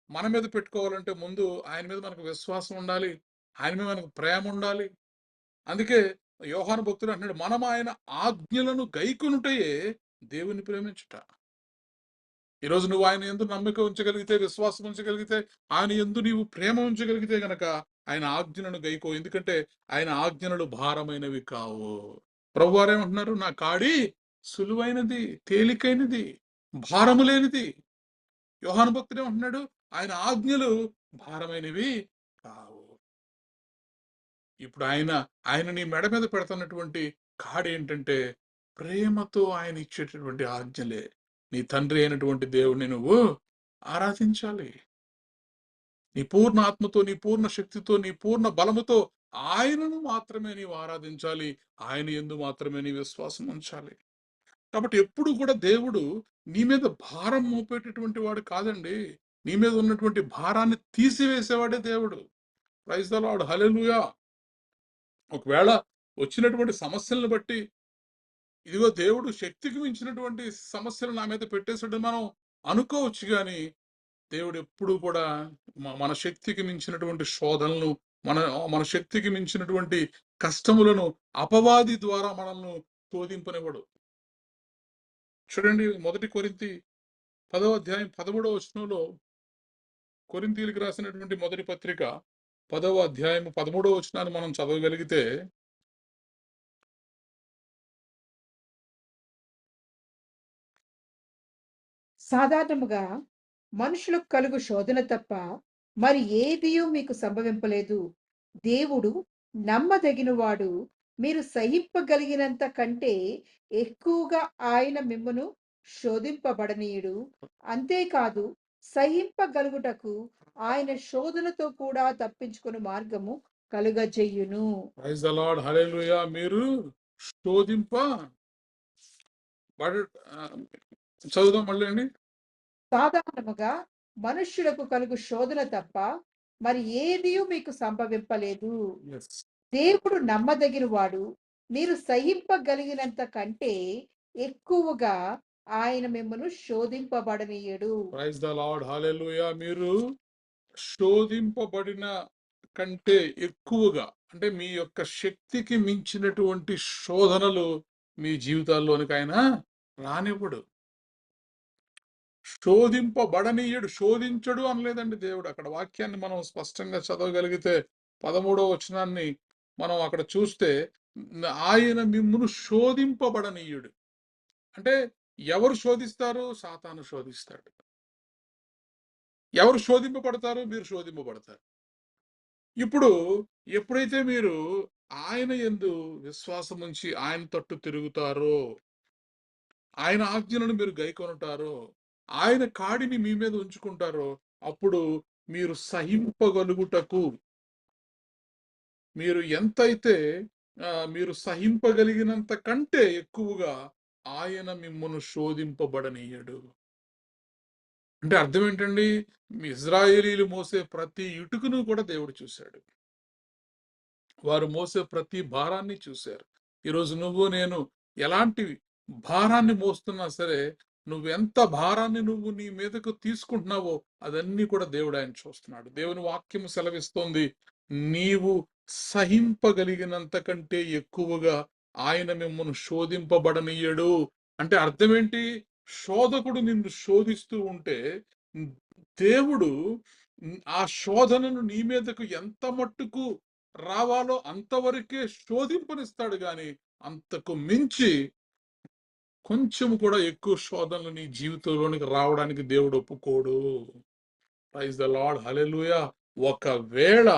మన మీద పెట్టుకోవాలంటే ముందు ఆయన మీద మనకు విశ్వాసం ఉండాలి. ఆయన మీద మనకు ప్రేమ ఉండాలి. అందుకే యోహాను భక్తుడు అంటున్నాడు, మనం ఆయన ఆజ్ఞలను గైకొనుటయే దేవుని ప్రేమించుట. ఈరోజు నువ్వు ఆయన యందు నమ్మిక ఉంచగలిగితే, విశ్వాసం ఉంచగలిగితే, ఆయన యందు నీవు ప్రేమ ఉంచగలిగితే గనక ఆయన ఆజ్ఞలను గైకో. ఎందుకంటే ఆయన ఆజ్ఞలు భారమైనవి కావు. ప్రభువారు ఏమంటున్నారు? నా కాడి సులువైనది, తేలికైనది, భారము లేనిది. యోహాను భక్తుడు ఏమంటున్నాడు? ఆయన ఆజ్ఞలు భారమైనవి కావు. ఇప్పుడు ఆయన నీ మెడ మీద పెడుతున్నటువంటి కాడేంటంటే, ప్రేమతో ఆయన ఇచ్చేటటువంటి ఆజ్ఞలే. నీ తండ్రి అయినటువంటి దేవుడిని నువ్వు ఆరాధించాలి. నీ పూర్ణ ఆత్మతో, నీ పూర్ణ శక్తితో, నీ పూర్ణ బలముతో ఆయనను మాత్రమే నీవు ఆరాధించాలి. ఆయన యందు మాత్రమే నీ విశ్వాసం ఉంచాలి. కాబట్టి ఎప్పుడు కూడా దేవుడు నీ మీద భారం మోపేటటువంటి వాడు కాదండి. నీ మీద ఉన్నటువంటి భారాన్ని తీసివేసేవాడే దేవుడు. Praise the lord. హల్లెలూయా. ఒకవేళ వచ్చినటువంటి సమస్యలను బట్టి, ఇదిగో దేవుడు శక్తికి మించినటువంటి సమస్యలు నా మీద పెట్టేసాడని మనం అనుకోవచ్చు గాని, దేవుడు ఎప్పుడూ కూడా మన శక్తికి మించినటువంటి శోధనలను, మన మన శక్తికి మించినటువంటి కష్టములను అపవాది ద్వారా మనల్ని శోధింపనివ్వడు. చూడండి, మొదటి కొరింథీ 10వ అధ్యాయం 13వ వచనంలో కొరింథీయులకు రాసినటువంటి మొదటి పత్రిక 10వ అధ్యాయం 13వ వచనాన్ని మనం చదవగలిగితే
సాధారణముగా మనుషులకు కలుగు శోధన తప్ప మరి ఏదియూ మీకు సంభవింపలేదు. దేవుడు నమ్మదగినవాడు. మీరు సహింపగలిగినంత కంటే ఎక్కువగా ఆయన మిమ్మును శోధింపబడనీయుడు. అంతేకాదు, సహింపగలుగుటకు ఆయన శోధనతో కూడా తప్పించుకుని మార్గము కలుగజేయును.
ప్రైజ్ ద లార్డ్, హల్లెలూయా. మీరు శోధింప చదువుదాం మళ్ళీ అండి.
సాధారణముగా మనుష్యులకు కలుగు శోధన తప్ప మరి ఏదియూ మీకు సంభవింపలేదు. దేవుడు నమ్మదగినవాడు. మీరు సహింపగలిగినంత కంటే ఎక్కువగా ఆయన మిమ్మను శోధింపబడనీయడు.
ప్రైజ్ ద లార్డ్, హల్లెలూయా. మీరు శోధింపబడిన కంటే ఎక్కువగా, అంటే మీ యొక్క శక్తికి మించినటువంటి శోధనలు మీ జీవితాల్లోనికి ఆయన రానివ్వడు. శోధింపబడనీయుడు, శోధించడు అనలేదండి దేవుడు. అక్కడ వాక్యాన్ని మనం స్పష్టంగా చదవగలిగితే 13వ వచనాన్ని మనం అక్కడ చూస్తే ఆయన మిమ్మును శోధింపబడనీయుడు. అంటే ఎవరు శోధిస్తారు? సాతాను శోధిస్తాడు. ఎవరు శోధింపబడతారు? మీరు శోధింపబడతారు. ఇప్పుడు ఎప్పుడైతే మీరు ఆయన యందు విశ్వాసం ఉంచి ఆయన తట్టు తిరుగుతారో, ఆయన ఆజ్ఞలను మీరు గైకొనుటారో, ఆయన కాడిని మీ మీద ఉంచుకుంటారో, అప్పుడు మీరు సహింపగలుగుటకు, మీరు ఎంతైతే మీరు సహింపగలిగినంత కంటే ఎక్కువగా ఆయన మిమ్మును శోధింపబడనీయడు. అంటే అర్థం ఏంటండి? మీ ఇజ్రాయేలీలు మోసే ప్రతి ఇటుకను కూడా దేవుడు చూశాడు. వారు మోసే ప్రతి భారాన్ని చూశారు. ఈరోజు నువ్వు నేను ఎలాంటి భారాన్ని మోస్తున్నా సరే, నువ్వెంత భారాన్ని నువ్వు నీ మీదకు తీసుకుంటున్నావో అదన్నీ కూడా దేవుడు ఆయన చూస్తున్నాడు. దేవుని వాక్యం సెలవిస్తోంది, నీవు సహింపగలిగినంత కంటే ఎక్కువగా ఆయన మిమ్మల్ని శోధింపబడనీయడు. అంటే అర్థం ఏంటి? శోధకుడు నిన్ను శోధిస్తూ ఉంటే దేవుడు ఆ శోధనను నీ మీదకు ఎంత మట్టుకు రావాలో అంతవరకే శోధింపనిస్తాడు గాని అంతకు మించి కొంచెం కూడా ఎక్కువ శోధనలు నీ జీవితంలోనికి రావడానికి దేవుడు ఒప్పుకోడు. ప్రైజ్ ద లార్డ్, హల్లెలూయా. ఒకవేళ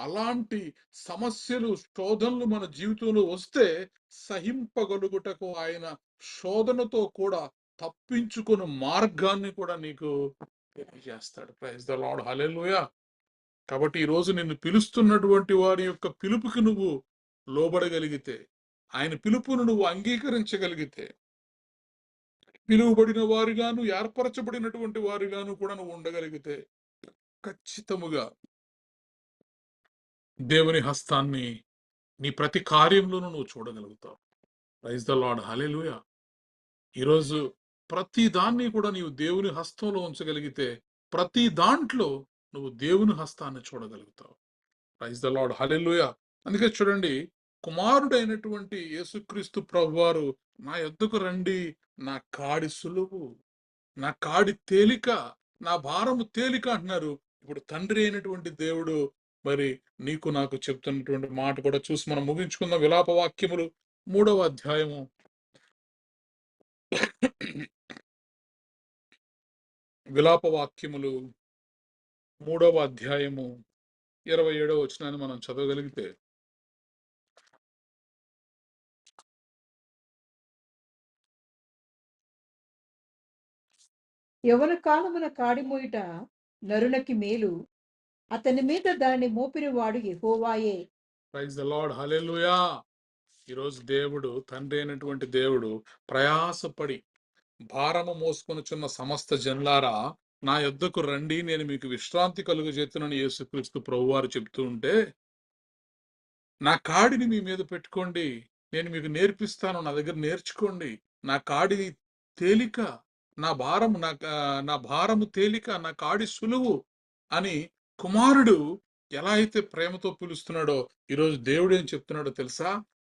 అలాంటి సమస్యలు, శోధనలు మన జీవితంలో వస్తే సహింపగలుగుటకు ఆయన శోధనతో కూడా తప్పించుకుని మార్గాన్ని కూడా నీకు తెలియజేస్తాడు. ప్రైజ్ ద లార్డ్, హల్లెలూయా. కాబట్టి ఈరోజు నిన్ను పిలుస్తున్నటువంటి వారి యొక్క పిలుపుకి నువ్వు లోబడగలిగితే, ఆయన పిలుపును నువ్వు అంగీకరించగలిగితే, పిలువబడిన వారుగాను ఏర్పరచబడినటువంటి వారుగాను కూడా నువ్వు ఉండగలిగితే ఖచ్చితముగా దేవుని హస్తాన్ని నీ ప్రతి కార్యంలోనూ నువ్వు చూడగలుగుతావు. ప్రైజ్ ద లార్డ్, హల్లెలూయా. ఈరోజు ప్రతి దాన్ని కూడా నీవు దేవుని హస్తంలో ఉంచగలిగితే ప్రతి దాంట్లో నువ్వు దేవుని హస్తాన్ని చూడగలుగుతావు. ప్రైజ్ ద లార్డ్, హల్లెలూయా. అందుకే చూడండి, కుమారుడైనటువంటి యేసుక్రీస్తు ప్రభువారు నా యొద్దకు రండి, నా కాడి సులువు, నా కాడి తేలిక, నా భారము తేలిక అంటున్నారు. ఇప్పుడు తండ్రి అయినటువంటి దేవుడు మరి నీకు నాకు చెప్తున్నటువంటి మాట కూడా చూసి మనం ముగించుకుందాం. విలాప వాక్యములు 3వ అధ్యాయము విలాప వాక్యములు 3వ అధ్యాయము 27వ వచనాన్ని మనం చదవగలిగితే,
యవన కాలమున కాడి మోయుట నరునికి మేలు, అతని మీద దాన్ని మోపినవాడు యెహోవాయే.
ప్రైజ్ ద లార్డ్, హల్లెలూయా. ఈరోజు దేవుడు, తండ్రి అయినటువంటి దేవుడు ప్రయాసపడి భారము మోసుకొనుచున్న సమస్త జనులారా నా యొద్దకు రండి, నేను మీకు విశ్రాంతి కలుగజేతునని యేసుక్రీస్తు ప్రభువారు చెప్తూ ఉంటే, నా కాడిని మీ మీద పెట్టుకోండి, నేను మీకు నేర్పిస్తాను, నా దగ్గర నేర్చుకోండి, నా కాడి తేలిక, నా భారము తేలిక, నా కాడి సులువు అని కుమారుడు ఎలా అయితే ప్రేమతో పిలుస్తున్నాడో ఈరోజు దేవుడు ఏం చెప్తున్నాడో తెలుసా?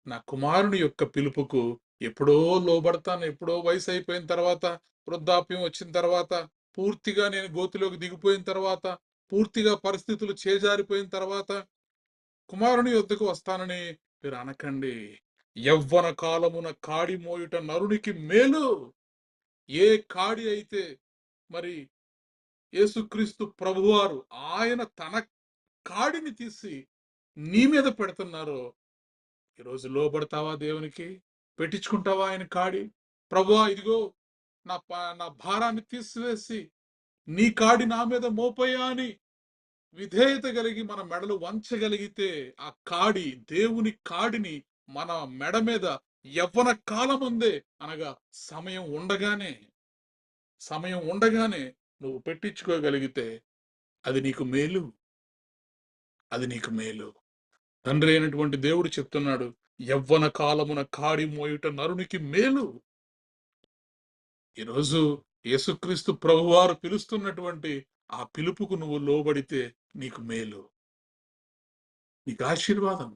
నా కుమారుని యొక్క పిలుపుకు ఎప్పుడో లోబడతాను, ఎప్పుడో వయసు అయిపోయిన తర్వాత, వృద్ధాప్యం వచ్చిన తర్వాత, పూర్తిగా నేను గోతిలోకి దిగిపోయిన తర్వాత, పూర్తిగా పరిస్థితులు చేజారిపోయిన తర్వాత కుమారుని యొద్దకు వస్తానని మీరు అనకండి. యవ్వన కాలమున కాడి మోయుట నరునికి మేలు. ఏ కాడి అయితే మరి యేసుక్రీస్తు ప్రభువారు ఆయన తన కాడిని తీసి నీ మీద పెడుతున్నారో, ఈరోజు లోబడతావా దేవునికి? పెట్టించుకుంటావా ఆయన కాడి? ప్రభువా ఇదిగో నా భారాన్ని తీసివేసి నీ కాడి నా మీద మోపయ్యా అని విధేయత కలిగి మన మెడలు వంచగలిగితే, ఆ కాడి దేవుని కాడిని మన మెడ మీద యవ్వన కాలం ఉందే అనగా సమయం ఉండగానే నువ్వు పెట్టించుకోగలిగితే అది నీకు మేలు. అది నీకు మేలు. తండ్రి అయినటువంటి దేవుడు చెప్తున్నాడు, యవ్వన కాలమున కాడి మోయుట నరునికి మేలు. ఈరోజు యేసుక్రీస్తు ప్రభువారు పిలుస్తున్నటువంటి ఆ పిలుపుకు నువ్వు లోబడితే నీకు మేలు, నీకు ఆశీర్వాదం,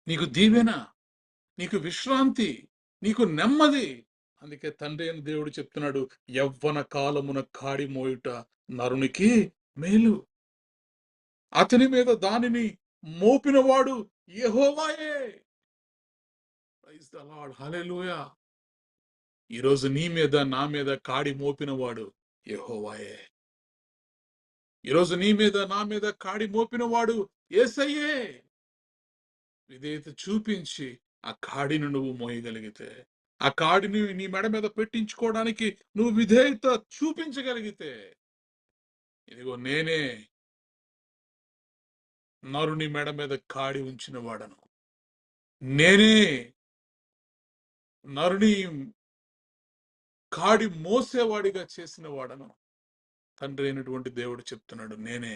నీకు దీవెన, నీకు విశ్రాంతి, నీకు నెమ్మది. అందుకే తండ్రి అయిన దేవుడు చెప్తున్నాడు, యవ్వన కాలమున కాడి మోయుట నరునికి మేలు. అతని మీద దానిని మోపినవాడు యెహోవాయే. ప్రైజ్ ద లార్డ్, హల్లెలూయా. ఈరోజు నీ మీద నా మీద కాడి మోపినవాడు యెహోవాయే. ఈరోజు నీ మీద నా మీద కాడి మోపినవాడు యేసయ్యే. విధేయత చూపించి ఆ కాడిని నువ్వు మోయగలిగితే, ఆ కాడిని నీ మెడ మీద పెట్టించుకోవడానికి నువ్వు విధేయత చూపించగలిగితే, ఇదిగో నేనే నరుని మెడ మీద కాడి ఉంచిన వాడను, నేనే నరుని కాడి మోసేవాడిగా చేసిన వాడను. తండ్రి అయినటువంటి దేవుడు చెప్తున్నాడు, నేనే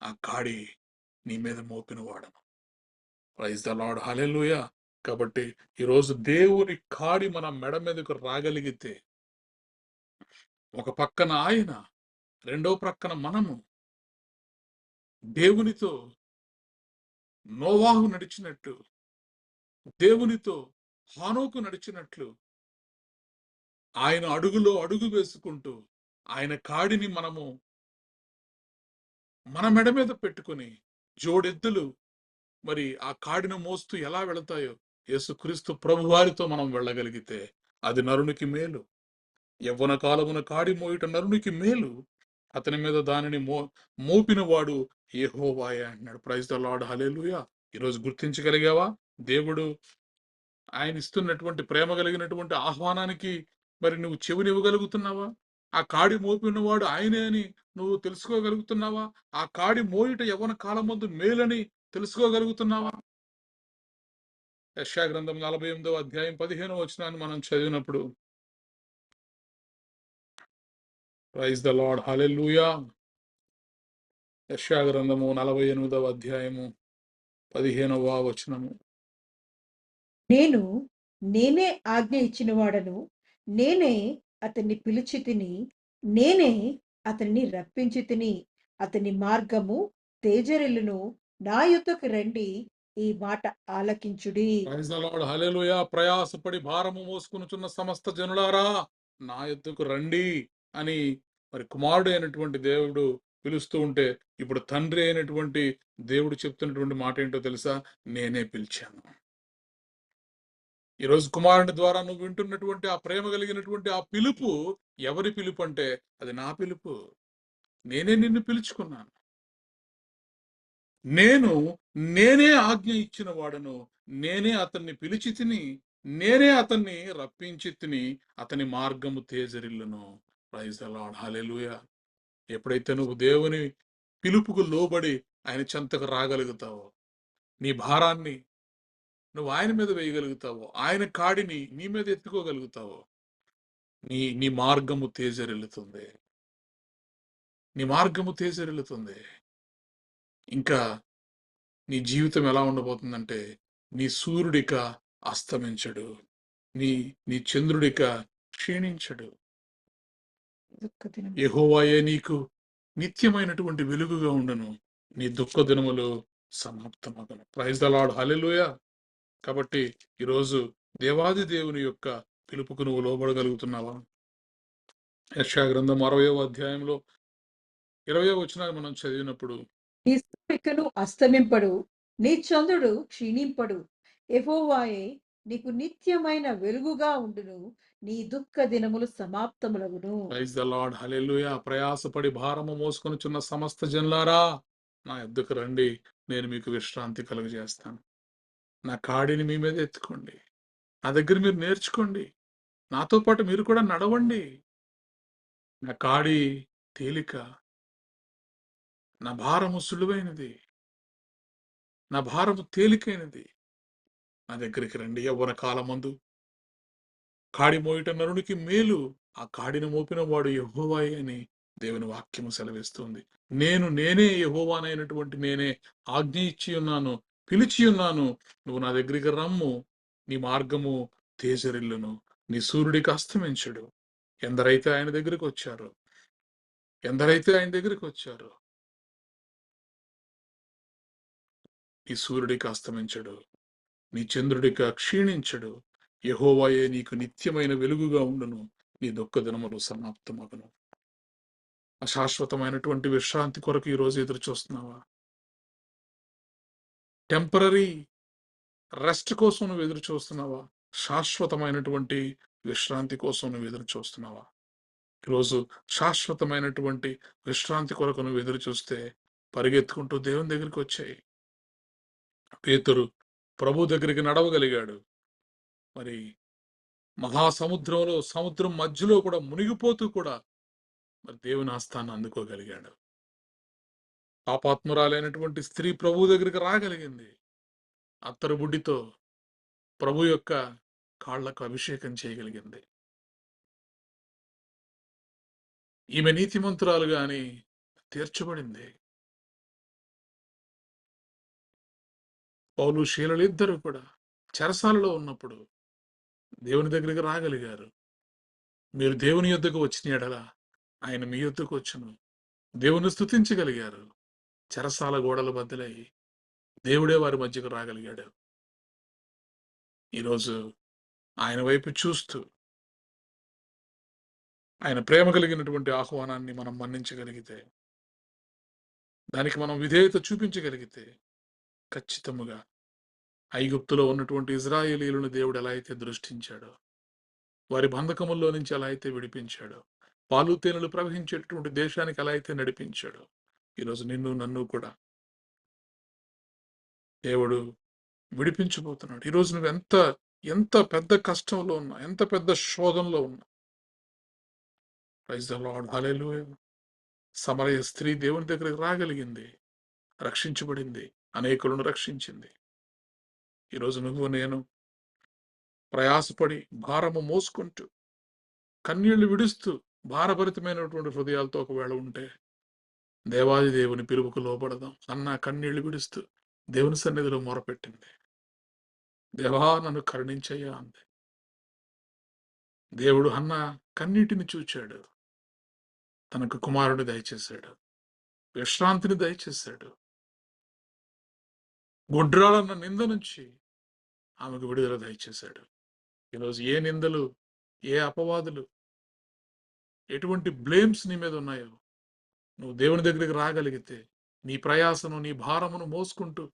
ఆ కాడి నీ మీద మోపిన వాడను. ప్రైజ్ ద లార్డ్, హల్లెలూయా. కాబట్టి ఈరోజు దేవుని కాడి మన మెడ మీదకు రాగలిగితే, ఒక పక్కన ఆయన, రెండో ప్రక్కన మనము దేవునితో నోవాహు నడిచినట్టు, దేవునితో హానోకు నడిచినట్లు, ఆయన అడుగులో అడుగు వేసుకుంటూ ఆయన కాడిని మనము మన మెడ మీద పెట్టుకుని, జోడెద్దులు మరి ఆ కాడిని మోస్తూ ఎలా వెళతాయో యేసుక్రీస్తు ప్రభువారితో మనం వెళ్ళగలిగితే అది నరునికి మేలు. యవ్వన కాలమున కాడి మోయుట నరునికి మేలు, అతని మీద దానిని మోపిన వాడు యెహోవాయే అంటున్నాడు. ప్రైజ్ ద లార్డ్, హల్లెలూయా. ఈరోజు గుర్తించగలిగావా? దేవుడు ఆయన ఇస్తున్నటువంటి ప్రేమ కలిగినటువంటి ఆహ్వానానికి మరి నువ్వు చెవినివ్వగలుగుతున్నావా? ఆ కాడి మోపినవాడు ఆయనే అని నువ్వు తెలుసుకోగలుగుతున్నావా? ఆ కాడి మోయుట యవ్వన కాలం ముందు మేలని తెలుసుకోగలుగుతున్నావా? యెషయా గ్రంథం 48వ అధ్యాయం 15వ వచనాన్ని మనం చదివినప్పుడు, ప్రైజ్ ద లార్డ్, హల్లెలూయా. యెషయా గ్రంథము 48వ అధ్యాయము 15వ వచనము.
నేనే ఆజ్ఞ ఇచ్చిన వాడను, నేనే అతన్ని పిలిచి తిని, నేనే అతనిని రప్పించి తిని, అతని మార్గము తేజరిల్లును, నా యొద్దకు రండి, ఈ మాట ఆలకించుడి.
ప్రైజ్ ద లార్డ్, హల్లెలూయా. ప్రయాసపడి భారము మోసుకొనుచున్న సమస్త జనులారా నా యొద్దకు రండి అని మరి కుమారుడు అయినటువంటి దేవుడు పిలుస్తూ ఉంటే, ఇప్పుడు తండ్రి అయినటువంటి దేవుడు చెప్తున్నటువంటి మాట ఏంటో తెలుసా? నేనే పిలిచాను. ఈరోజు కుమారుని ద్వారా నువ్వు వింటున్నటువంటి ఆ ప్రేమ కలిగినటువంటి ఆ పిలుపు ఎవరి పిలుపు అంటే అది నా పిలుపు. నేనే నిన్ను పిలుచుకున్నాను. నేనే ఆజ్ఞ ఇచ్చిన వాడను, నేనే అతన్ని పిలిచి తిని, నేనే అతన్ని రప్పించి తిని, అతని మార్గము తేజరిల్లును. ప్రైజ్ ద లార్డ్, హల్లెలూయా. ఎప్పుడైతే నువ్వు దేవుని పిలుపుకు లోబడి ఆయన చెంతకు రాగలుగుతావో, నీ భారాన్ని నువ్వు ఆయన మీద వేయగలుగుతావో, ఆయన కాడిని నీ మీద ఎత్తుకోగలుగుతావో, నీ మార్గము తేజరిల్లుతుంది. నీ మార్గము తేజరిల్లుతుంది. ఇంకా నీ జీవితం ఎలా ఉండబోతుందంటే, నీ సూర్యుడిక అస్తమించడు, నీ నీ చంద్రుడిక క్షీణించడు. యెహోవాయే నీకు నిత్యమైనటువంటి వెలుగుగా ఉండును, నీ దుఃఖ దినములు సమాప్తమగును. ప్రైజ్ ద లార్డ్, హల్లెలూయా. కాబట్టి ఈరోజు దేవాది దేవుని యొక్క పిలుపుకు నువ్వు లోబడగలుగుతున్నావా? యెషయా గ్రంథం 60వ అధ్యాయంలో 20వ వచనాన్ని మనం చదివినప్పుడు,
నీ సూర్యుడు అస్తమింపడు, నీ చంద్రుడు క్షీణింపడు. యెహోవాయే నీకు నిత్యమైన వెలుగుగా ఉండును. నీ దుఃఖ దినములు సమాప్తములగును.
ప్రైజ్ ద లార్డ్, హల్లెలూయా. ప్రయాసపడి భారము మోసుకొనుచున్న సమస్త జనులారా, నా యొద్దకు రండి, నేను మీకు విశ్రాంతి కలుగజేస్తాను. నా కాడిని మీ మీద ఎత్తుకోండి. నా దగ్గర మీరు నేర్చుకోండి. నాతో పాటు మీరు కూడా నడవండి. నా కాడి తేలిక, నా భారము సులువైనది, నా భారము తేలికైనది. నా దగ్గరికి రండి. యవ్వన కాలమందు కాడి మోయుట నరునికి మేలు, ఆ కాడిని మోపిన వాడు యెహోవాయే అని దేవుని వాక్యము సెలవిస్తుంది. నేనే యెహోవానైనటువంటి నేనే ఆజ్ఞ ఇచ్చి ఉన్నాను, పిలిచి ఉన్నాను. నువ్వు నా దగ్గరికి రమ్ము. నీ మార్గము తేజరిల్లును, నీ సూర్యుడికి అస్తమించడు. ఎందరైతే ఆయన దగ్గరికి వచ్చారో, ఎందరైతే ఆయన దగ్గరికి వచ్చారో, నీ సూర్యుడికి అస్తమించడు, నీ చంద్రుడిక క్షీణించడు. యెహోవాయే నీకు నిత్యమైన వెలుగుగా ఉండును. నీ దుఃఖ దినములు సమాప్తమగును. అశాశ్వతమైనటువంటి విశ్రాంతి కొరకు ఈ రోజు ఎదురు చూస్తున్నావా? టెంపరరీ రెస్ట్ కోసం నువ్వు ఎదురు చూస్తున్నావా? శాశ్వతమైనటువంటి విశ్రాంతి కోసం నువ్వు ఎదురు చూస్తున్నావా? ఈరోజు శాశ్వతమైనటువంటి విశ్రాంతి కొరకు నువ్వు ఎదురు చూస్తే పరిగెత్తుకుంటూ దేవుని దగ్గరికి వచ్చాయి. పేతురు ప్రభు దగ్గరికి నడవగలిగాడు. మరి మహాసముద్రంలో, సముద్రం మధ్యలో కూడా మునిగిపోతూ కూడా మరి దేవుని ఆస్థాన్ని అందుకోగలిగాడు. పాపాత్మురాలైనటువంటి స్త్రీ ప్రభు దగ్గరికి రాగలిగింది. అత్తరు బుడ్డితో ప్రభు యొక్క కాళ్లకు అభిషేకం చేయగలిగింది. ఈమె నీతిమంతురాలుగా అని తీర్చబడింది. పౌలు శీలలు ఇద్దరు కూడా చెరసాలలో ఉన్నప్పుడు దేవుని దగ్గరికి రాగలిగారు. మీరు దేవుని యొద్దకు వచ్చిన ఎడల ఆయన మీ యొద్దకు వచ్చును. దేవుని స్తుతించగలిగారు. చెరసాల గోడలు బద్దలై దేవుడే వారి మధ్యకు రాగలిగాడు. ఈరోజు ఆయన వైపు చూస్తూ ఆయన ప్రేమ కలిగినటువంటి ఆహ్వానాన్ని మనం మన్నించగలిగితే, దానికి మనం విధేయత చూపించగలిగితే, ఖచ్చితముగా ఐగుప్తులో ఉన్నటువంటి ఇజ్రాయేలీయులను దేవుడు ఎలా అయితే దృష్టించాడో, వారి బంధకముల్లో నుంచి ఎలా అయితే విడిపించాడో, పాలు తేనెలు ప్రవహించేటటువంటి దేశానికి ఎలా అయితే నడిపించాడో, ఈరోజు నిన్ను నన్ను కూడా దేవుడు విడిపించబోతున్నాడు. ఈరోజు నువ్వు ఎంత ఎంత పెద్ద కష్టంలో ఉన్నా, ఎంత పెద్ద శోధనలో ఉన్నా, ప్రైజ్ ద లార్డ్, హల్లెలూయా. సమరయ స్త్రీ దేవుని దగ్గరికి రాగలిగింది, రక్షించబడింది, అనేకులను రక్షించింది. ఈరోజు నువ్వు నేను ప్రయాసపడి భారము మోసుకుంటూ కన్నీళ్లు విడుస్తూ భారభరితమైనటువంటి హృదయాలతో ఒకవేళ ఉంటే, దేవాది దేవుని పిలుపుకు లోబడదాం. అన్న కన్నీళ్లు విడుస్తూ దేవుని సన్నిధిలో మొరపెట్టింది. దేవా, నన్ను కరుణించయ్యా అంది. దేవుడు అన్న కన్నీటిని చూచాడు. తనకు కుమారుడు దయచేశాడు, విశ్రాంతిని దయచేశాడు. గుడ్రాలన్న నింద నుంచి ఆమెకు విడుదల దయచేశాడు. ఈరోజు ఏ నిందలు, ఏ అపవాదులు, ఎటువంటి బ్లేమ్స్ నీ మీద ఉన్నాయో, నువ్వు దేవుని దగ్గరికి రాగలిగితే, నీ ప్రయాసను, నీ భారమును మోసుకుంటూ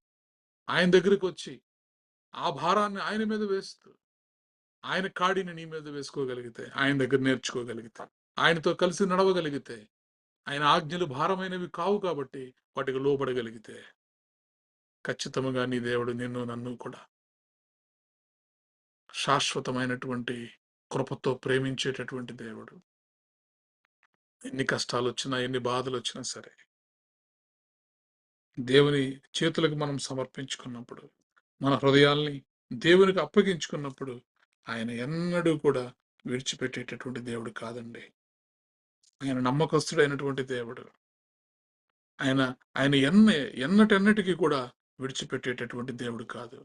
ఆయన దగ్గరికి వచ్చి ఆ భారాన్ని ఆయన మీద వేస్తూ, ఆయన కాడిని నీ మీద వేసుకోగలిగితే, ఆయన దగ్గర నేర్చుకోగలిగితే, ఆయనతో కలిసి నడవగలిగితే, ఆయన ఆజ్ఞలు భారమైనవి కావు కాబట్టి వాటికి లోబడగలిగితే, ఖచ్చితంగా నీ దేవుడు నిన్ను నన్ను కూడా శాశ్వతమైనటువంటి కృపతో ప్రేమించేటటువంటి దేవుడు. ఎన్ని కష్టాలు వచ్చినా, ఎన్ని బాధలు వచ్చినా సరే, దేవుని చేతులకు మనం సమర్పించుకున్నప్పుడు, మన హృదయాల్ని దేవునికి అప్పగించుకున్నప్పుడు, ఆయన ఎన్నడూ కూడా విడిచిపెట్టేటటువంటి దేవుడు కాదండి. ఆయన నమ్మకస్తుడైనటువంటి దేవుడు. ఆయన ఆయన ఎన్నటెన్నటికీ కూడా విడిచిపెట్టేటటువంటి దేవుడు కాదు.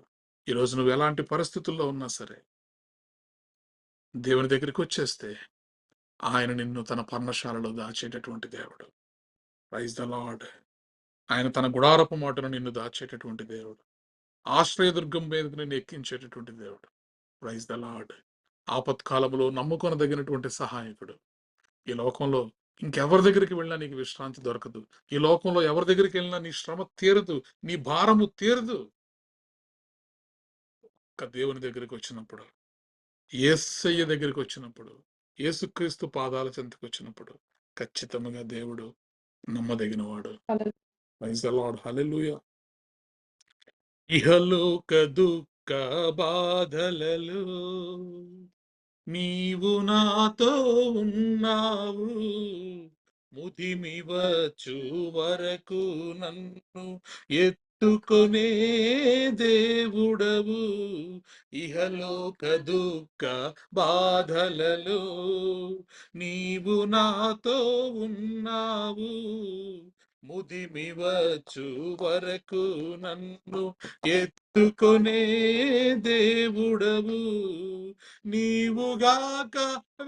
ఈరోజు నువ్వు ఎలాంటి పరిస్థితుల్లో ఉన్నా సరే, దేవుని దగ్గరికి వచ్చేస్తే ఆయన నిన్ను తన పర్ణశాలలో దాచేటటువంటి దేవుడు. Praise the Lord. ఆయన తన గుడారపు మాటను నిన్ను దాచేటటువంటి దేవుడు. ఆశ్రయదుర్గం మీదకు నిన్ను ఎక్కించేటటువంటి దేవుడు. Praise the lord. ఆపత్కాలంలో నమ్ముకొనదగినటువంటి సహాయకుడు. ఈ లోకంలో ఇంకెవరి దగ్గరికి వెళ్ళినా నీకు విశ్రాంతి దొరకదు. ఈ లోకంలో ఎవరి దగ్గరికి వెళ్ళినా నీ శ్రమ తీరదు. నీ భారము తీరదు. ఒక్క దేవుని దగ్గరికి వచ్చినప్పుడు, యేసయ్య దగ్గరికి వచ్చినప్పుడు, యేసుక్రీస్తు పాదాల చెంతకు వచ్చినప్పుడు ఖచ్చితంగా దేవుడు నమ్మదగినవాడు.
హల్లెలూయా.
Praise the lord. హల్లెలూయా. ఇహలోక దుఃఖ బాధలలో నీవు నాతో ఉన్నావు, ముదిమి వచ్చు వరకు నన్ను ఎత్తుకొనే దేవుడవు. ఇహలోక దుఃఖ బాధలలో నీవు నాతో ఉన్నావు, ముదిమి వచ్చు వరకు నన్ను ఎత్తుకొనే దేవుడవు. నీవుగాక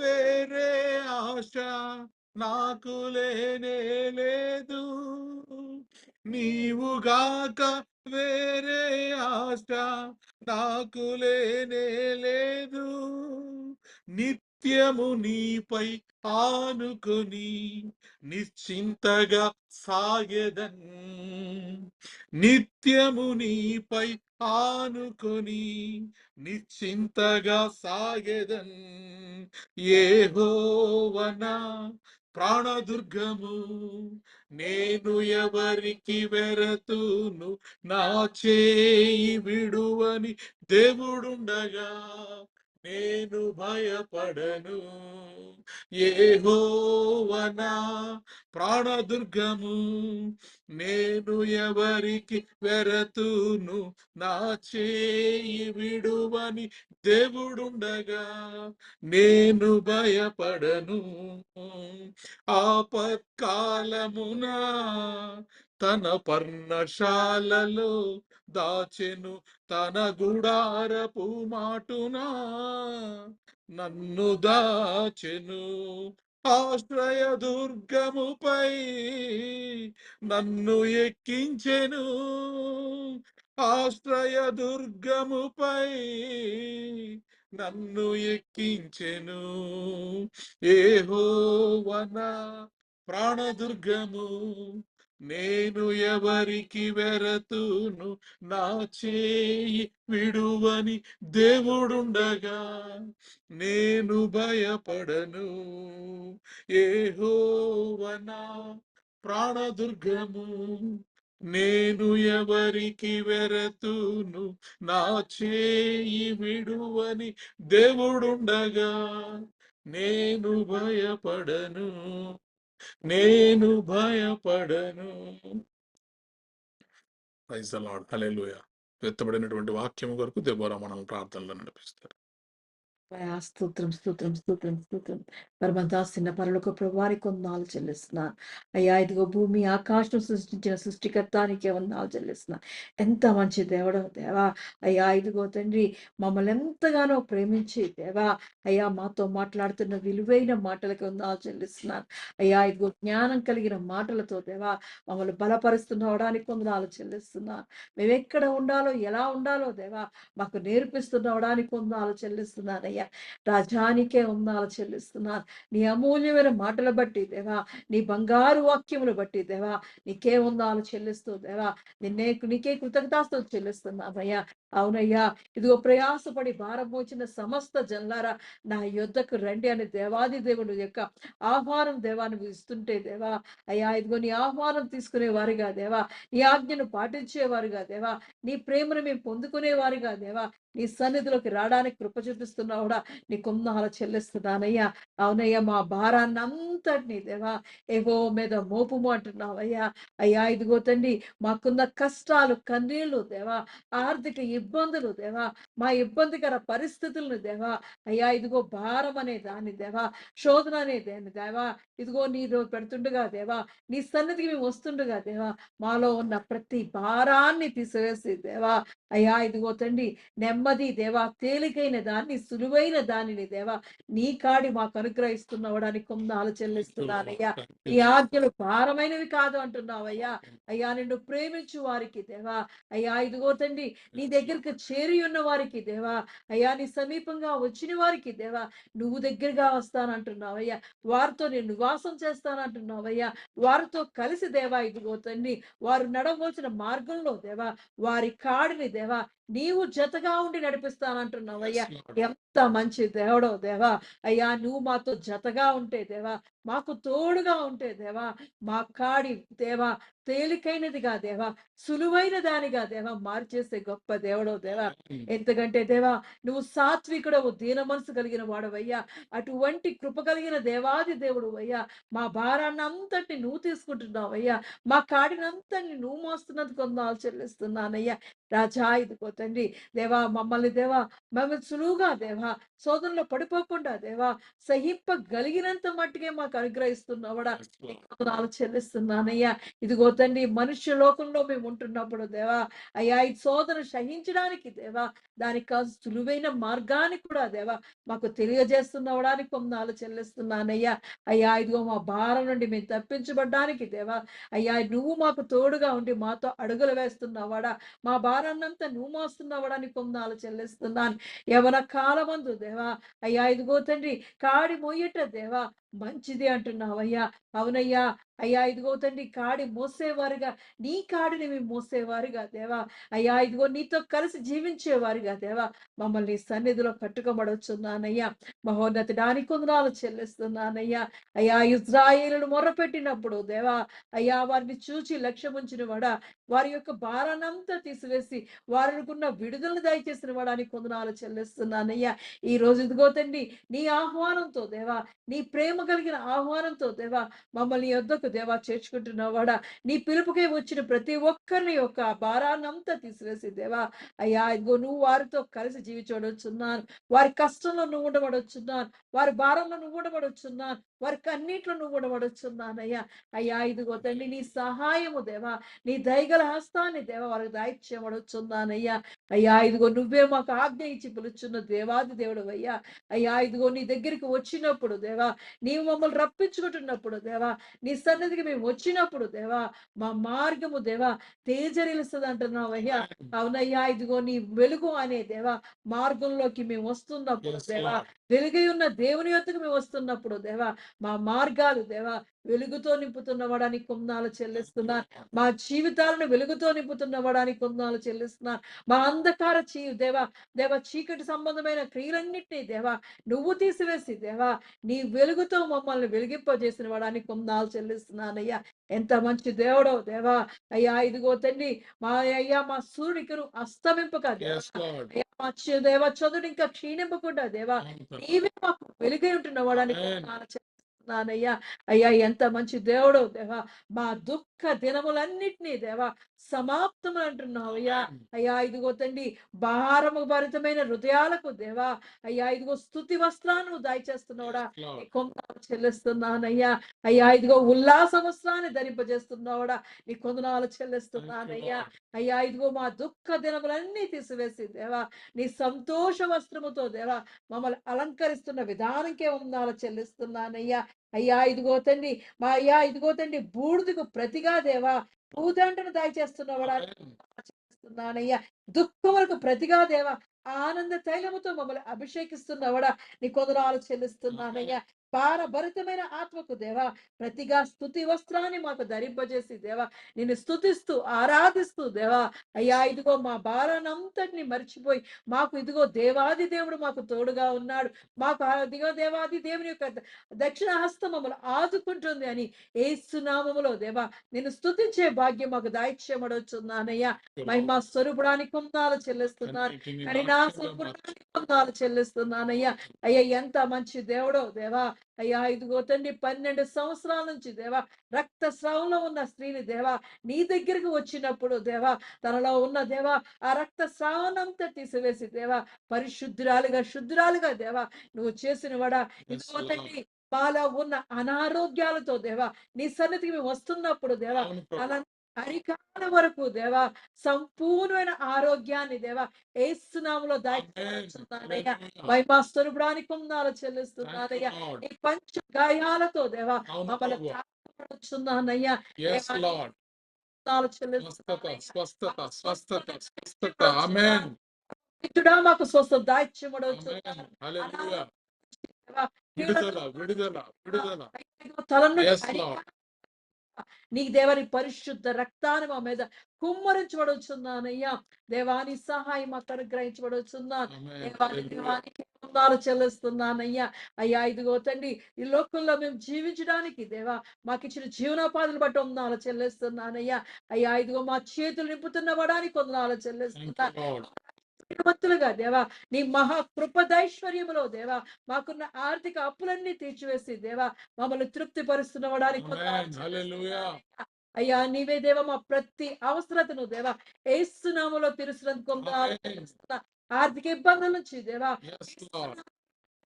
వేరే ఆశ నాకు లేనే లేదు, నీవుగాక వేరే ఆశ నాకు లేనే లేదు. నిత్యము నీపై ఆనుకొని నిశ్చింతగా సాగెదన్, నిత్యము నీపై ఆనుకొని నిశ్చింతగా సాగెదన్. యెహోవా ప్రాణదుర్గము, నేను ఎవరికి వెరతును, నా చేయి విడువని దేవుడుండగా నేను భయపడను. యెహోవా ప్రాణదుర్గము, నేను ఎవరికి వెరతును, నా చేయి విడువని దేవుడుండగా నేను భయపడను. ఆపత్కాలమున తన పర్ణశాలలో దాచెను, తన గుడారపు మాటునా నన్ను దాచెను. ఆశ్రయ దుర్గముపై నన్ను ఎక్కించెను, ఆశ్రయ దుర్గముపై నన్ను ఎక్కించెను. యెహోవా ప్రాణదుర్గము, నేను ఎవరికి వెరతును, నా చేయి విడువని దేవుడుండగా నేను భయపడను. యెహోవా ప్రాణదుర్గము, నేను ఎవరికి వెరతును, నా చేయి విడువని దేవుడుండగా నేను భయపడను, నేను భయపడను. Praise the lord. హల్లెలూయా. ఎత్తబడినటువంటి వాక్యము కొరకు దెబోరా మనల్ని ప్రార్థనలో నడిపిస్తారు.
స్తోత్రం, స్తోత్రం, స్తోత్రం, స్తోత్రం. పరమదాసిన పరలోక ప్రభువానికి వందనాలు చెల్లిస్తున్నాను. అయ్యా ఇదిగో భూమి ఆకాశం సృష్టించిన సృష్టికర్తానికే వందనాలు చెల్లిస్తున్నాను. ఎంత మంచి దేవుడో దేవా. అయ్యా ఇదిగో తండ్రి, మమ్మల్ని ఎంతగానో ప్రేమించి దేవా, అయ్యా మాతో మాట్లాడుతున్న విలువైన మాటలకి వందనాలు చెల్లిస్తున్నాను. అయ్యా ఇదిగో జ్ఞానం కలిగిన మాటలతో దేవా మమ్మల్ని బలపరుస్తున్నవడానికి వందనాలు చెల్లిస్తున్నాను. మేము ఎక్కడ ఉండాలో ఎలా ఉండాలో దేవా మాకు నేర్పిస్తున్నవడానికి వందనాలు చెల్లిస్తున్నాను. అయ్యా రాజానికే వందనాలు చెల్లిస్తున్నాను. నీ అమూల్యమైన మాటలు బట్టి దేవా, నీ బంగారు వాక్యములు బట్టి దేవా నీకే వందనాలు చెల్లిస్తూ దేవా నీకే కృతజ్ఞతాస్తుతులు చెల్లిస్తున్నాను అయ్యా. అవునయ్యా ఇదిగో ప్రయాసపడి భారం మోచిన సమస్త జనులారా నా యొద్దకు రండి అని దేవాది దేవుడు యొక్క ఆహ్వానం దేవా నువ్వు ఇస్తుంటే దేవా, అయ్యా ఇదిగో నీ ఆహ్వానం తీసుకునేవారుగా దేవా, నీ ఆజ్ఞను పాటించేవారుగా దేవా, నీ ప్రేమను మేము పొందుకునేవారుగా దేవా, నీ సన్నిధిలోకి రావడానికి కృప చూపిస్తున్నావుడా నీ కొందనాలు చెల్లిస్తున్నానయ్యా. అవునయ్యా మా భారాన్ని అంతటినీ దేవా ఏవో మీద మోపుము అంటున్నావయ్యా. అయ్యా ఇదిగో తండ్రి మాకున్న కష్టాలు కన్నీళ్లు దేవా, ఆర్థిక ఇబ్బందులు దేవా, మా ఇబ్బందికర పరిస్థితులను దేవా, అయ్యా ఇదిగో భారం అనే దాన్ని దేవా, శోధన అనే దాన్ని దేవా, ఇదిగో నీలో పెడుతుండగా దేవా, నీ సన్నిధికి మేము వస్తుండగా దేవా మాలో ఉన్న ప్రతి భారాన్ని తీసివేసి దేవా, అయ్యా ఇదిగో తండ్రి నెమ్మది దేవా, తేలికైన దాన్ని సులువైన దానిని దేవా నీ కాడి మాకు అనుగ్రహిస్తున్నవడానికి కొందాలు చెల్లిస్తున్నానయ్యా. ఈ ఆజ్ఞలు భారమైనవి కాదు అంటున్నావయ్యా. అయ్యా నిన్ను ప్రేమించు వారికి దేవా, అయ్యా ఇదిగో తండ్రి నీ దగ్గరికి చేరి ఉన్న వారికి వారికి దేవా, అయ్యా నీ సమీపంగా వచ్చిన వారికి దేవా, నువ్వు దగ్గరగా వస్తానంటున్నావయ్యా. వారితో నేను నివాసం చేస్తానంటున్నావయ్యా. వారితో కలిసి దేవా ఇదిగో తండ్రి, వారు నడవవలసిన మార్గంలో దేవా, వారి కాడిని దేవా, నీవు జతగా ఉండి
Yes,
నడిపిస్తానంటున్నావయ్యా.
Lord.
ఎంత మంచి దేవుడో దేవా! అయ్యా నువ్వు మాతో జతగా ఉంటే దేవా, మాకు తోడుగా ఉంటే దేవా, మా కాడి దేవా తేలికైనదిగా దేవా, సులువైన దానిగా దేవా మార్చేసే గొప్ప దేవుడో దేవా.
Amen.
ఎందుకంటే దేవా నువ్వు సాత్వికుడవు, దీన మనసు కలిగిన వాడవయ్యా. అటువంటి కృప కలిగిన దేవాది దేవుడవయ్యా. మా భారాన్నంతటిని నువ్వు తీసుకుంటున్నావయ్యా. మా కాడినంతటిని నువ్వు మోస్తున్నందుకు వందనాలు చెల్లిస్తున్నానయ్యా. రాజా ఇదిగో తండ్రి దేవా, మమ్మల్ని దేవా, మమ్మల్ని సులువుగా దేవా శోధనలో పడిపోకుండా దేవా సహింపగలిగినంత మట్టుకే మాకు అనుగ్రహిస్తున్నావడా.
Yes, Lord.
వందనాలు చెల్లిస్తున్నానయ్యా. ఇదిగో తండ్రి మనుష్య లోకంలో మేము ఉంటున్నప్పుడు దేవా, అయ్యా ఈ శోధన సహించడానికి దేవా, దానికి కాస్త సులువైన మార్గాన్ని కూడా దేవా మాకు తెలియజేస్తున్నవడానికి వందనాలు చెల్లిస్తున్నానయ్యా. అయ్యా ఇదిగో మా భారం నుండి మేము తప్పించబడ్డానికి దేవా, అయ్యా నువ్వు మాకు తోడుగా ఉండి మాతో అడుగులు వేస్తున్నావాడా. మా భారాన్నంతా నువ్వు మోస్తున్నావడానికి వందనాలు చెల్లిస్తున్నాను. యవ్వన కాలమందు దేవా, అయ్యా ఇదిగో తండ్రి కాడి మోయట దేవా మంచిది అంటున్నావయ్యా. అవునయ్యా. అయ్యా ఇదిగో తండ్రి కాడి మోసేవారుగా, నీ కాడిని మేము మోసేవారుగా దేవా, అయ్యా ఇదిగో నీతో కలిసి జీవించేవారుగా దేవా మమ్మల్ని నీ సన్నిధిలో కట్టుకోబడుచున్నానయ్యా. మహోన్నతుడానికి వందనాలు చెల్లిస్తున్నానయ్యా. అయ్యా ఇజ్రాయేలును మొర్రపెట్టినప్పుడు దేవా, అయ్యా వారిని చూచి లక్ష్యముంచిన వాడా, వారి యొక్క భారాన్నంతా తీసివేసి వారికున్న విడుదలను దయచేసిన వాడానికి వందనాలు చెల్లిస్తున్నానయ్యా. ఈ రోజు ఇదిగో తండ్రి నీ ఆహ్వానంతో దేవా, నీ ప్రేమ కలిగిన ఆహ్వానంతో దేవా మమ్మల్ని నీ యొద్దకు దేవా చేర్చుకుంటున్నవాడా, నీ పిలుపుకే వచ్చిన ప్రతి ఒక్కరిని యొక్క భారాన్నంతా తీసివేసి దేవా, అయ్యా ఇదిగో నువ్వు వారితో కలిసి జీవించబడుచున్నాను. వారి కష్టంలో నువ్వు ఉండబడుచున్నాను. వారి భారంలో నువ్వు ఉండబడుచున్నాను. వారి కన్నీటిలో నువ్వు ఉండబడుచున్నానయ్యా. అయ్యా ఇదిగో తండ్రి నీ సహాయము దేవా, నీ దయగల హస్తాన్ని దేవా వారికి దాయిచ్చేయబడుచున్నానయ్యా. అయ్యా ఇదిగో నువ్వే మాకు ఆజ్ఞ ఇచ్చి పిలుచున్న దేవాది దేవుడు అయ్యా. అయ్యా ఇదిగో నీ దగ్గరికి వచ్చినప్పుడు దేవా, నీవు మమ్మల్ని రప్పించుకుంటున్నప్పుడు దేవా, నీ సన్నిధికి మేము వచ్చినప్పుడు దేవా, మా మార్గము దేవా తేజరిల్లుస్తుంది అంటున్నావయ్యా.
Amen.
అవునయ్యా ఇదిగో నీ వెలుగు అనే దేవా మార్గంలోకి మేము వస్తున్నప్పుడు
Yes,
దేవా,
Lord.
వెలుగై ఉన్న దేవుని యొద్దకు మేము వస్తున్నప్పుడు దేవా, మా మార్గాలు దేవా వెలుగుతో నింపుతున్నవాడానికి వందనాలు
Thank you,
చెల్లిస్తున్నాను.
Lord.
మా జీవితాలను వెలుగుతో నింపుతున్నవాడానికి వందనాలు చెల్లిస్తున్నాను. మా అంధకార దేవా దేవా చీకటి సంబంధమైన క్రియలన్నిటినీ దేవా నువ్వు తీసివేసి దేవా నీ వెలుగుతో మమ్మల్ని వెలిగింపజేసిన వాడానికి వందనాలు చెల్లిస్తున్నానయ్యా. ఎంత మంచి దేవుడో దేవా. అయ్యా ఇదిగో తండ్రి మా అయ్యా మా సూర్యుడికి అస్తమింపక దేవా,
Yes, Lord.
అయ్యా మా దేవా చదువుడు ఇంకా క్షీణింపకుండా దేవా
అవును తండ్రి.
నీవే మాకు వెలుగై ఉంటున్న వాడానికి
Amen.
వందనాలు చెల్లిస్తున్నానయ్యా. అయ్యా ఎంత మంచి దేవుడో దేవా, మా దుఃఖ దినములన్నిటినీ దేవా సమాప్తం అంటున్నావు అయ్యా.
Amen.
అయ్యా ఇదిగో తండ్రి భారము భరితమైన హృదయాలకు దేవా, అయ్యా ఇదిగో స్తుతి వస్త్రాన్ని నువ్వు దయచేస్తున్నావుడా,
Yes, Lord.
నీ కొందనాలు చెల్లిస్తున్నానయ్యా. అయ్యా ఇదిగో ఉల్లాస వస్త్రాన్ని ధరింపజేస్తున్నావుడా, నీ కొందనాలు
Thank you,
చెల్లిస్తున్నానయ్యా.
Lord.
అయ్యా ఇదిగో మా దుఃఖ దినములన్నీ తీసివేసి దేవా నీ సంతోష వస్త్రముతో దేవా మమ్మల్ని అలంకరిస్తున్న విధానంకే వందనాలు చెల్లిస్తున్నానయ్యా. అయ్యా ఇదిగో తండ్రి మా అయ్యా ఇదిగో తండ్రి బూడిదకు ప్రతిగా దేవా భూదండను దయచేస్తున్నవాడా
Amen.
చేస్తున్నానయ్యా. దుఃఖములకు ప్రతిగా దేవా ఆనంద తైలముతో మమ్మల్ని అభిషేకిస్తున్నవాడా నీ కొందనాలు చెల్లిస్తున్నానయ్యా. భారభరితమైన ఆత్మకు దేవా ప్రతిగా స్తుతి వస్త్రాన్ని మాకు ధరింపజేసి దేవా నిన్ను స్తుతిస్తూ ఆరాధిస్తూ దేవా, అయ్యా ఇదిగో మా భారానంతటిని మర్చిపోయి మాకు ఇదిగో దేవాది దేవుడు మాకు తోడుగా ఉన్నాడు. మాకు ఇదిగో దేవాది దేవుని యొక్క దక్షిణ హస్తం మమ్మల్ని ఆదుకుంటుంది అని యేసు నామములో దేవా నిన్ను స్తుతించే భాగ్యం మాకు దాయిచ్యమడొచ్చున్నానయ్యా.
Thank you,
Mahima
Lord.
స్వరూపుడానికి వందనాలు చెల్లిస్తున్నాను.
కన్నిటిని
కానీ నా
దాక్షిణ్యంగా
స్వరూపుడానికి వందనాలు చెల్లిస్తున్నానయ్యా. అయ్యా ఎంత మంచి దేవుడో దేవా. అయ్యా ఇదిగో తండ్రి 12 సంవత్సరాల నుంచి దేవా రక్తస్రావంలో ఉన్న స్త్రీని దేవా నీ దగ్గరికి వచ్చినప్పుడు దేవా తనలో ఉన్న దేవా ఆ రక్తస్రావనంతా తీసివేసి దేవా పరిశుద్ధురాలుగా శుద్ధురాలుగా దేవా నువ్వు చేసిన వాడా.
Yes,
ఇదిగో
Lord.
తండ్రి మాలో ఉన్న అనారోగ్యాలతో దేవా నీ సన్నిధికి మేము వస్తున్నప్పుడు దేవా
అవును ప్రభు.
అలా అరికాల వరకు దేవా సంపూర్ణమైన ఆరోగ్యాన్ని దేవా యేసు నామములో
Amen.
దాయిస్తున్నానయ్యా.
Hallelujah.
మహిమా స్వరూపుడానికి వందనాలు
Thank
చెల్లిస్తున్నానయ్యా.
you, Lord.
ఈ పంచ గాయాలతో దేవా
అవును
మమ్మల్ని
ప్రభు.
తాకపడుచున్నానయ్యా.
Yes,
దేవా
Lord.
వందనాలు
స్వస్థత,
చెల్లిస్తున్నానయ్యా.
స్వస్థత, స్వస్థత, స్వస్థత.
స్వస్థత
Amen.
వైద్యుడా మాకు స్వస్థత దాయిచ్యమడుచున్నాను.
ఆమేన్. హల్లెలూయా.
దేవా
విడుదల, విడుదల, విడుదల.
తల నుండి
యెస్ లార్డ్.
నీకు దేవా నీ పరిశుద్ధ రక్తాన్ని మా మీద కుమ్మరించబడుచున్నానయ్యా. దేవా నీ సహాయం మాకు అనుగ్రహించబడుచున్నాను.
ఆమేన్.
దేవాని
హల్లెలూయా.
దేవానికి వందనాలు చెల్లిస్తున్నానయ్యా. అయ్యా ఇదిగో తండ్రి ఈ లోకంలో మేము జీవించడానికి దేవా మాకిచ్చిన జీవనోపాధిని బట్టి వందనాలు చెల్లిస్తున్నానయ్యా. అయ్యా ఇదిగో మా చేతులు నింపుతున్నవడానికి వందనాలు
థాంక్ యూ
చెల్లిస్తున్నా.
లార్డ్.
శ్రీమంతులుగా దేవా నీ మహా కృపదైశ్వర్యములో దేవా మాకున్న ఆర్థిక అప్పులన్నీ తీర్చివేసి దేవా మమ్మల్ని తృప్తిపరుస్తున్నవడానికి వందనాలు
ఆమేన్. హల్లెలూయా.
చెల్లిస్తున్నానయ్యా. అయ్యా నీవే దేవా మా ప్రతి అవసరతను దేవా యేసు నామములో తీరుస్తున్నందుకు వందనాలు
ఆమేన్.
చెల్లిస్తున్నా. ఆర్థిక ఇబ్బందుల నుంచి దేవా
యెస్
యేసు
లార్డ్. ఆమేన్.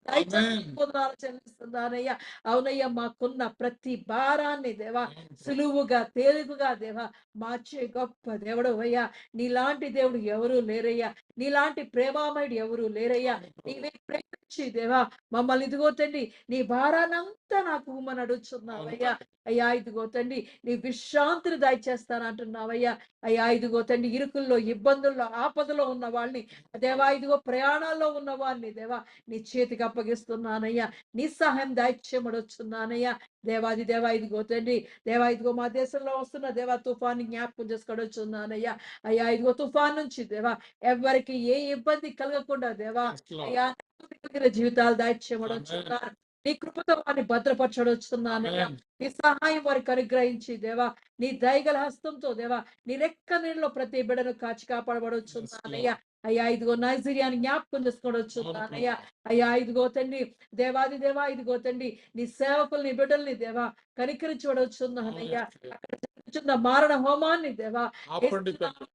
దయచేసి వందనాలు చెల్లిస్తున్నానయ్యా. అవునయ్యా మాకున్న ప్రతి భారాన్ని దేవా
అవును.
సులువుగా తేలికగా దేవా మార్చే గొప్ప దేవుడు అయ్యా. నీలాంటి దేవుడు ఎవరు లేరయ్యా. నీలాంటి ప్రేమామయుడు ఎవరు లేరయ్యా.
అవును ప్రభు.
నీవే ప్రేమించి దేవా మమ్మల్ని ఇదిగో తండ్రి నీ భారాన్నంతా నాకు ఇవ్వమని
అవును
అడుగుచున్నావయ్యా.
తండ్రి.
అయ్యా ఇదిగో తండ్రి నీ విశ్రాంతిని దయచేస్తానంటున్నావయ్యా. అయ్యా ఇదిగో తండ్రి ఇరుకుల్లో ఇబ్బందుల్లో ఆపదలో ఉన్న వాళ్ళని దేవా ఇదిగో ప్రయాణాల్లో ఉన్న వారిని దేవా నీ చేతికి అప్పగిస్తున్నానయ్యా. నీ సహాయం దయచేయమనొచ్చున్నానయ్యా. దేవాది దేవా ఇదిగో తండ్రి దేవా ఇదిగో మా దేశంలో వస్తున్న దేవా తుఫాను జ్ఞాపకం చేసుకొనొచ్చున్నానయ్యా. అయ్యా ఇదిగో తుఫాన్ నుంచి దేవా ఎవ్వరికి ఏ ఇబ్బంది కలగకుండా దేవా
యెస్ లార్డ్.
అయ్యా కలిగిన జీవితాలు
ఆమేన్.
దయచేయమనొచ్చున్నారు. నీ కృపతో వారిని భద్రపరచడొచ్చున్నానయ్యా.
ఆమేన్.
నీ సహాయం వారికి అనుగ్రహించి దేవా నీ దయగల హస్తంతో దేవా నీ రెక్క నీళ్ళలో ప్రతి బిడ్డను కాచి
యెస్
కాపాడబడొచ్చున్నానయ్యా.
లార్డ్.
అయ్యా ఇదిగో నైజీరియాని జ్ఞాపకం
అవును
చేసుకోవచ్చున్నానయ్యా.
ప్రభు.
అయ్యా ఇదిగో తండ్రి దేవాది దేవా ఇదిగో తండ్రి నీ సేవకుల్ని బిడ్డల్ని దేవా
అవును
కనికరించబడొచ్చున్నానయ్యా.
యేసయ్య.
అక్కడ జరుగుతున్న మారణ హోమాన్ని దేవా
ఆపండి తండ్రి.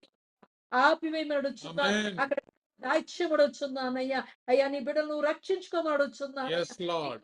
ఆపివేయమనొచ్చున్నాను.
ఆమేన్.
అక్కడ దాయిచ్యమనొచ్చున్నానయ్యా. అయ్యా నీ బిడ్డలు నువ్వు రక్షించుకోమనొచ్చున్నానయ్యా.
Yes lord.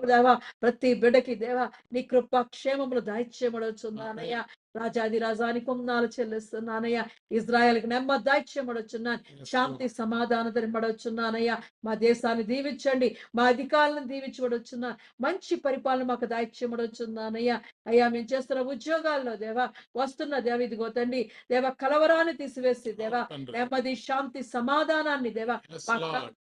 దేవా ప్రతి బిడ్డకి దేవా నీ కృప క్షేమములు దాయిచ్యమడొచ్చున్నానయ్యా.
ఆమేన్.
రాజాది రాజాని కొందనాలు చెల్లిస్తున్నానయ్యా. ఇజ్రాయెల్‌కి నెమ్మది దాయిచ్యమడొచ్చున్నాను.
యెస్
శాంతి
లార్డ్.
సమాధానం ధరింపడొచ్చున్నానయ్యా. మా దేశాన్ని దీవించండి. మా అధికారులను దీవించబడొచ్చున్నా. మంచి పరిపాలన మాకు దాయిచ్యమడొచ్చున్నానయ్యా. అయ్యా మేము చేస్తున్న ఉద్యోగాల్లో దేవా వస్తున్న దేవ ఇదిగో తండ్రి దేవ కలవరాన్ని తీసివేసి
అవును
దేవా
తండ్రి.
నెమ్మది శాంతి సమాధానాన్ని దేవా
యెస్
మాకు
లార్డ్. ఆమేన్.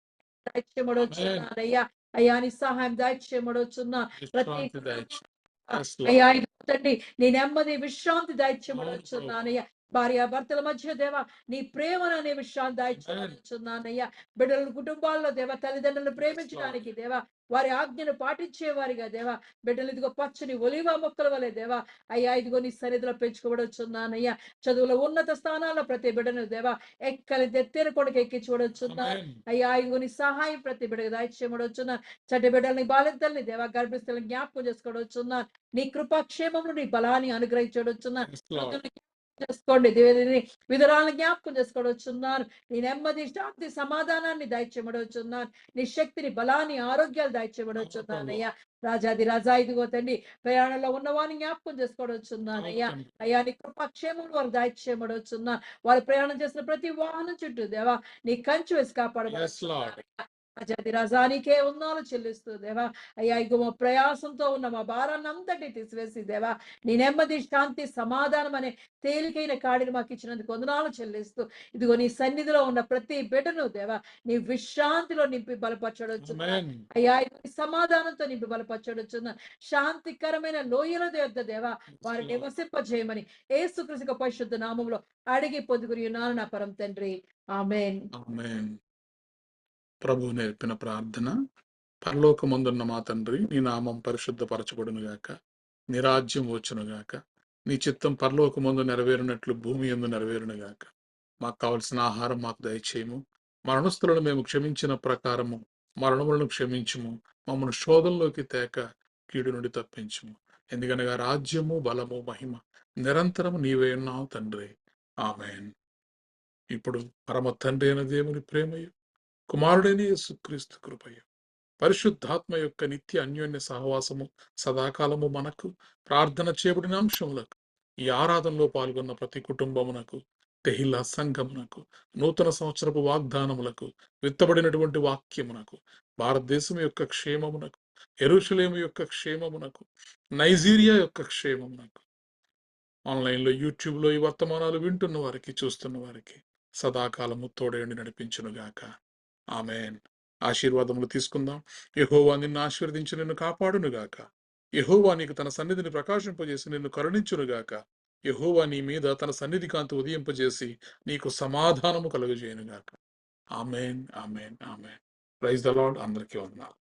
దయచేయమనొచ్చున్నానయ్యా. అయ్యా నీ సహాయం దయచేయమనొచ్చున్నా. ప్రతి
విశ్రాంతి దయచే. యెస్
అయ్యా
లార్డ్.
ఇదిగో తండ్రి నీ నెమ్మది విశ్రాంతి
అవును ప్రభు.
దయచేయమనొచ్చున్నానయ్యా. భార్యాభర్తల మధ్య దేవా నీ ప్రేమను అనే విషయాన్ని
ఆమేన్.
దాయిచ్యమనొచ్చున్నానయ్యా. బిడ్డల కుటుంబాల్లో దేవా తల్లిదండ్రులను
యెస్ లార్డ్.
ప్రేమించడానికి దేవా వారి ఆజ్ఞను పాటించేవారిగా దేవా బిడ్డలు ఇదిగో పచ్చని ఒలీవ మొక్కల వలె దేవా అయ్యా ఇదిగో నీ సన్నిధిలో పెంచుకోబడొచ్చున్నానయ్యా. చదువులో ఉన్నత స్థానాల్లో ప్రతి బిడ్డను దేవా ఎక్కని తెత్తేరు కొడుకు ఎక్కించుకోబడొచ్చున్నారు.
ఆమేన్.
అయ్యా ఇదిగో నీ సహాయం ప్రతి బిడ్డకు దయచేయమనొచ్చున్నా. చంటి బిడ్డల్ని బాలింతల్ని దేవా గర్భిస్తులను జ్ఞాపకం చేసుకోవచ్చున్నారు. నీ కృపాక్షేమమును నీ బలాన్ని అనుగ్రహించడొచ్చున్నారు.
Yes lord.
చేసుకోండి దేవుని విధురాలను జ్ఞాపకం చేసుకోవచ్చున్నారు. నీ నెమ్మది శాంతి సమాధానాన్ని దయచేయబడవచ్చున్నారు. నీ శక్తిని బలాన్ని ఆరోగ్యాలు
అవును ప్రభు.
దయచేయబడవచ్చున్నానయ్యా. రాజాది రాజా ఇదిగో తండ్రి ప్రయాణంలో ఉన్నవారిని జ్ఞాపకం
అవును
చేసుకోవచ్చున్నానయ్యా.
తండ్రి.
అయ్యా నీ కృపాక్షేమములు వారు దయచేయబడవచ్చున్నారు. వారు ప్రయాణం చేసిన ప్రతి వాహనం చుట్టూ దేవా నీ కంచె వేసి
యెస్ లార్డ్.
కాపాడబడవచ్చున్నానయ్యా. రాజాది రాజానికే ఉన్నాలు చెల్లిస్తూ దేవా అయ్యా ఇగో మా ప్రయాసంతో ఉన్న మా భారాన్ని అంతటి తీసివేసి దేవా నీ నెమ్మది శాంతి సమాధానం అనే తేలికైన కాడిని మాకు ఇచ్చినందుకు వందనాలు చెల్లిస్తూ ఇదిగో నీ సన్నిధిలో ఉన్న ప్రతి బిడ్డను దేవా నీ విశ్రాంతిలో నింపి బలపరచడొచ్చున్నా.
ఆమేన్.
అయ్యా నీ సమాధానంతో నింపి బలపరచడొచ్చున్నా. శాంతికరమైన లోయల యొద్ద దేవా
యెస్
వారిని
లార్డ్.
నివసింపజేయమని యేసుక్రీస్తు పరిశుద్ధ నామములో అడిగి పొందుకుని ఉన్నాను నా పరం తండ్రి. ఆమేన్.
ఆమేన్. ప్రభువు నేర్పిన ప్రార్థన. పరలోకమందున్న మా తండ్రి, నీ నామం పరిశుద్ధపరచబడునుగాక. నీ రాజ్యం వచ్చునుగాక. నీ చిత్తం పరలోకమందు నెరవేరునట్లు భూమి యందు నెరవేరునుగాక. మాకు కావలసిన ఆహారం మాకు దయచేయము. మా రుణస్థులను మేము క్షమించిన ప్రకారము మా రుణములను క్షమించుము. మమ్మల్ని శోధనలోకి తేక కీడు నుండి తప్పించుము. ఎందుకనగా రాజ్యము, బలము, మహిమ నిరంతరము నీవే ఉన్నావు తండ్రి. ఆమేన్. ఇప్పుడు పరమ తండ్రి అయిన దేవుని ప్రేమయు కుమారుడైన యేసుక్రీస్తు కృపయు పరిశుద్ధాత్మ యొక్క నిత్య అన్యోన్య సహవాసము సదాకాలము మనకు ప్రార్థన చేయబడిన అంశములకు ఈ ఆరాధనలో పాల్గొన్న ప్రతి కుటుంబమునకు తెహిల్లా సంఘమునకు నూతన సంవత్సరపు వాగ్దానములకు విత్తబడినటువంటి వాక్యమునకు భారతదేశం యొక్క క్షేమమునకు యెరూషలేము యొక్క క్షేమమునకు నైజీరియా యొక్క క్షేమమునకు ఆన్లైన్లో యూట్యూబ్లో ఈ వర్తమానాలు వింటున్న వారికి చూస్తున్న వారికి సదాకాలము తోడేండి నడిపించునుగాక. ఆమెన్. ఆశీర్వాదములు తీసుకుందాం. యెహోవా నిన్ను ఆశీర్వదించి నిన్ను కాపాడునుగాక. యెహోవా నీకు తన సన్నిధిని ప్రకాశింపజేసి నిన్ను కరుణించునుగాక. యెహోవా నీ మీద తన సన్నిధి కాంతి ఉదయింపజేసి నీకు సమాధానము కలుగజేయునుగాక. ఆమెన్. ఆమెన్. ఆమెన్. Praise the lord. అందరికీ వందనాలు.